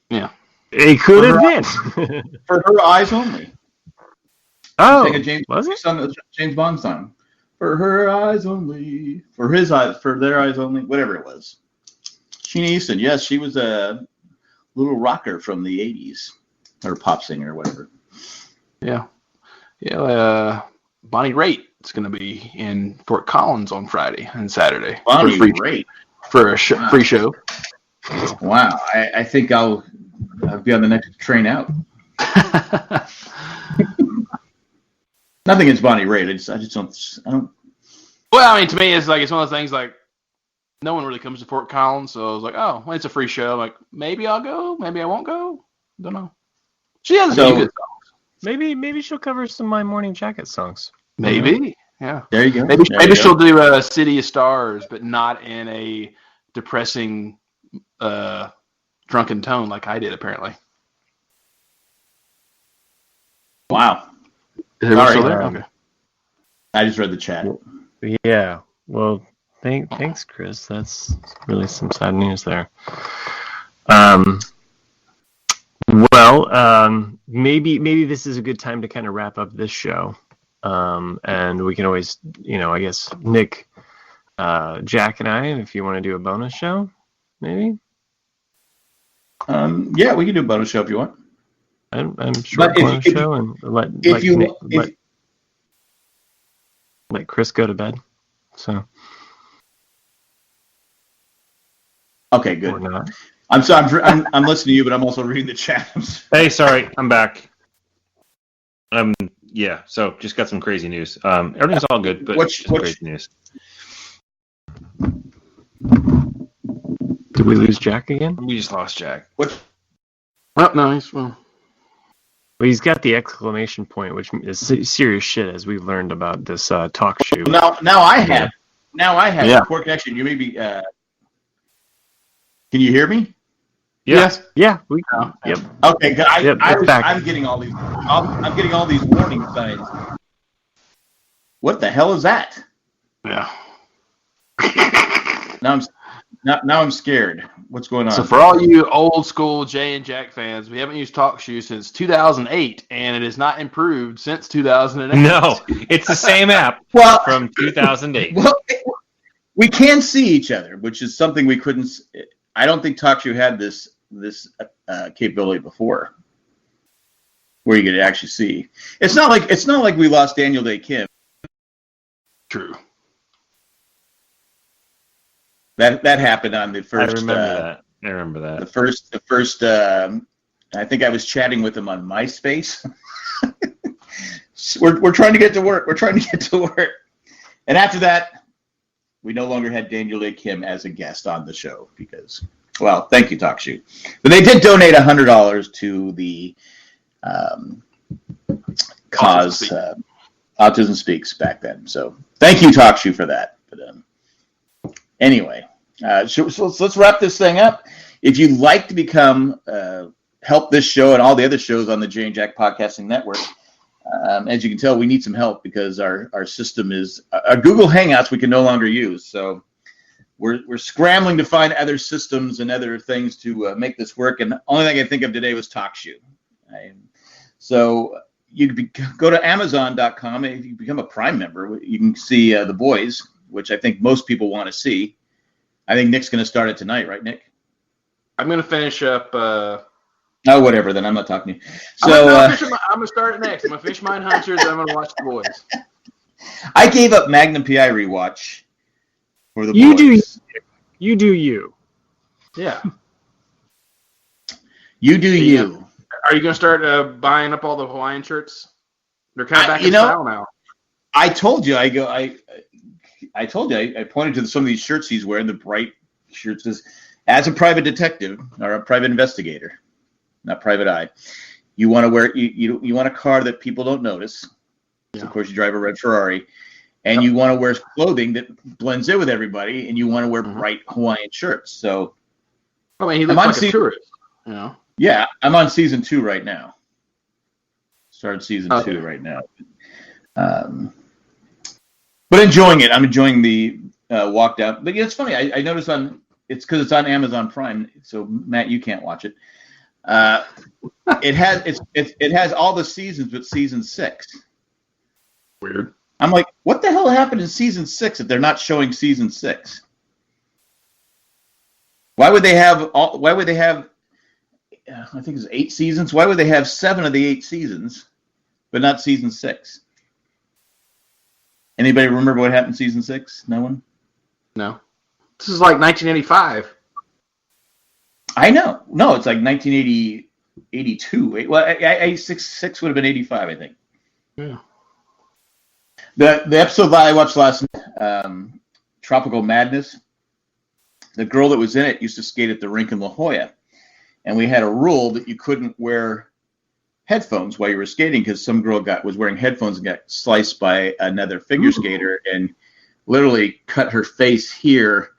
Yeah. It could have For been. For Her Eyes Only. Oh, Was it? James Bond song. For her eyes only. For his eyes. For their eyes only. Whatever it was. Sheena Easton. Yes, she was a little rocker from the 80s. Or pop singer or whatever. Yeah. Yeah. Bonnie Raitt is going to be in Fort Collins on Friday and Saturday. Bonnie Raitt. For a free show. Wow. I think I'll be on the next train out. Nothing against Bonnie Raitt. I don't. Well, I mean, to me, it's one of those things like no one really comes to Fort Collins, so I was like, oh, well, it's a free show. Like maybe I'll go, maybe I won't go. Don't know. She has a few good songs. Maybe she'll cover some My Morning Jacket songs. Maybe, yeah. There you go. Maybe she'll do City of Stars, but not in a depressing, drunken tone like I did apparently. Wow. Is it still there? Okay. I just read the chat. Yeah. Well, thanks, Chris. That's really some sad news there. Maybe this is a good time to kind of wrap up this show. And we can always, I guess Nick, Jack, and I, if you want to do a bonus show, maybe. Yeah, we can do a bonus show if you want. I'm sure a show and let Chris go to bed. So. Okay, good. Or not. I'm sorry. I'm listening to you, but I'm also reading the chat. Hey, sorry, I'm back. Yeah. So just got some crazy news. Everything's all good, but crazy news. Did we lose Jack again? We just lost Jack. What? Oh, no, Well, he's got the exclamation point, which is serious shit, as we've learned about this Talkshoe. Now I have poor connection. You may be. Can you hear me? Yes. Yeah. We. Yep. Okay. I'm getting all these. I'm getting all these warning signs. What the hell is that? Yeah. Now I'm scared. What's going on? So for all you old school Jay and Jack fans, we haven't used Talkshoe since 2008, and it has not improved since 2008. No, it's the same app from 2008. Well, we can see each other, which is something we couldn't. I don't think Talkshoe had this capability before, where you could actually see. It's not like we lost Daniel Day Kim. True. That happened on the first. I remember that. The first. I think I was chatting with him on MySpace. we're trying to get to work. And after that, we no longer had Daniel Day Kim as a guest on the show because, well, thank you, Talkshoe. But they did donate $100 to the cause Autism Speaks back then. So thank you, Talkshoe, for that. But anyway, so let's wrap this thing up. If you'd like to become help this show and all the other shows on the Jay and Jack Podcasting Network, as you can tell, we need some help because our system is our Google Hangouts we can no longer use. So we're scrambling to find other systems and other things to make this work. And the only thing I think of today was Talkshoe. So you can go to Amazon.com, and if you become a Prime member, you can see The Boys, which I think most people want to see. I think Nick's going to start it tonight, right, Nick? I'm going to finish up. Oh, whatever. Then I'm not talking to you. So I'm going to start it next. I'm going to finish Mindhunter, then I'm going to watch The Boys. I gave up Magnum PI rewatch for The Boys. You do you. Yeah. You do you. Are you going to start buying up all the Hawaiian shirts? They're kind of back in style now. I told you. I told you. I pointed to some of these shirts he's wearing, the bright shirts. As a private detective or a private investigator, not private eye, you want to wear you want a car that people don't notice. Yeah. So of course, you drive a red Ferrari, and you want to wear clothing that blends in with everybody, and you want to wear bright Hawaiian shirts. So, I mean, he looks like a tourist. You know? Yeah, I'm on season 2 right now. Started season 2 right now. But enjoying it. I'm enjoying the walk down. But it's funny. I noticed it's because it's on Amazon Prime. So Matt, you can't watch it. It has all the seasons but season 6. Weird. I'm like, what the hell happened in season 6 if they're not showing season 6? Why would they have I think it's 8 seasons. Why would they have 7 of the 8 seasons, but not season 6? Anybody remember what happened in season 6? No one? No. This is like 1985. I know. No, it's like 1980, 82. Well, 6 would have been 85, I think. Yeah. The episode that I watched last night, Tropical Madness, the girl that was in it used to skate at the rink in La Jolla. And we had a rule that you couldn't wear headphones while you were skating because some girl was wearing headphones and got sliced by another figure skater and literally cut her face here.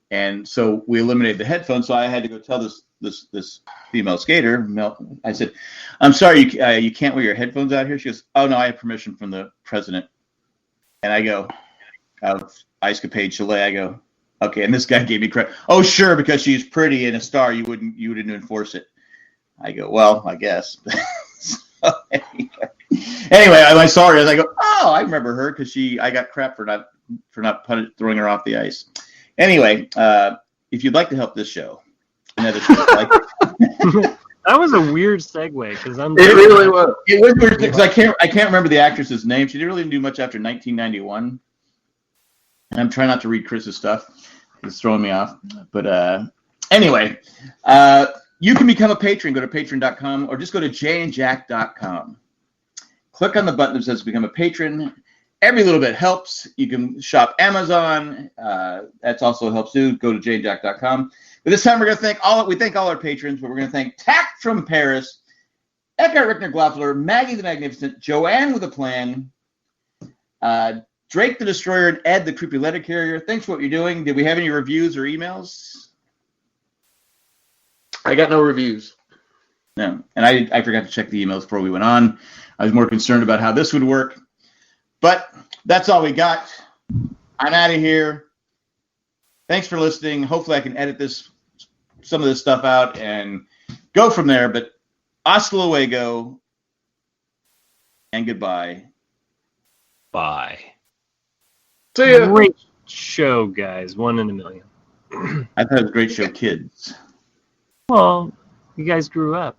And so we eliminated the headphones. So I had to go tell this female skater, I said, I'm sorry, you can't wear your headphones out here. She goes, oh, no, I have permission from the president. And I go, of Ice Capade Chalet, I go, okay, and this guy gave me credit. Oh, sure, because she's pretty and a star, you wouldn't enforce it. I go, well, I guess. So, anyway, I saw her. I go, oh, I remember her because I got crap for not throwing her off the ice. Anyway, if you'd like to help this show, another show like that was a weird segue because it really was. It was weird because I can't remember the actress's name. She didn't really do much after 1991. And I'm trying not to read Chris's stuff. It's throwing me off. But anyway, you can become a patron. Go to patreon.com or just go to jayandjack.com. Click on the button that says become a patron. Every little bit helps. You can shop Amazon. That's also helps too. Go to jayandjack.com. But this time we're going to thank all our patrons, but we're going to thank Tact from Paris, Eckhart Rickner Glopfler, Maggie the Magnificent, Joanne with a Plan, Drake the Destroyer, and Ed the Creepy Letter Carrier. Thanks for what you're doing. Did we have any reviews or emails? I got no reviews. No. And I forgot to check the emails before we went on. I was more concerned about how this would work. But that's all we got. I'm out of here. Thanks for listening. Hopefully I can edit some of this stuff out and go from there. But hasta luego and goodbye. Bye. See ya. Great show, guys. 1 in a million. I thought it was a great show, kids. Well, you guys grew up.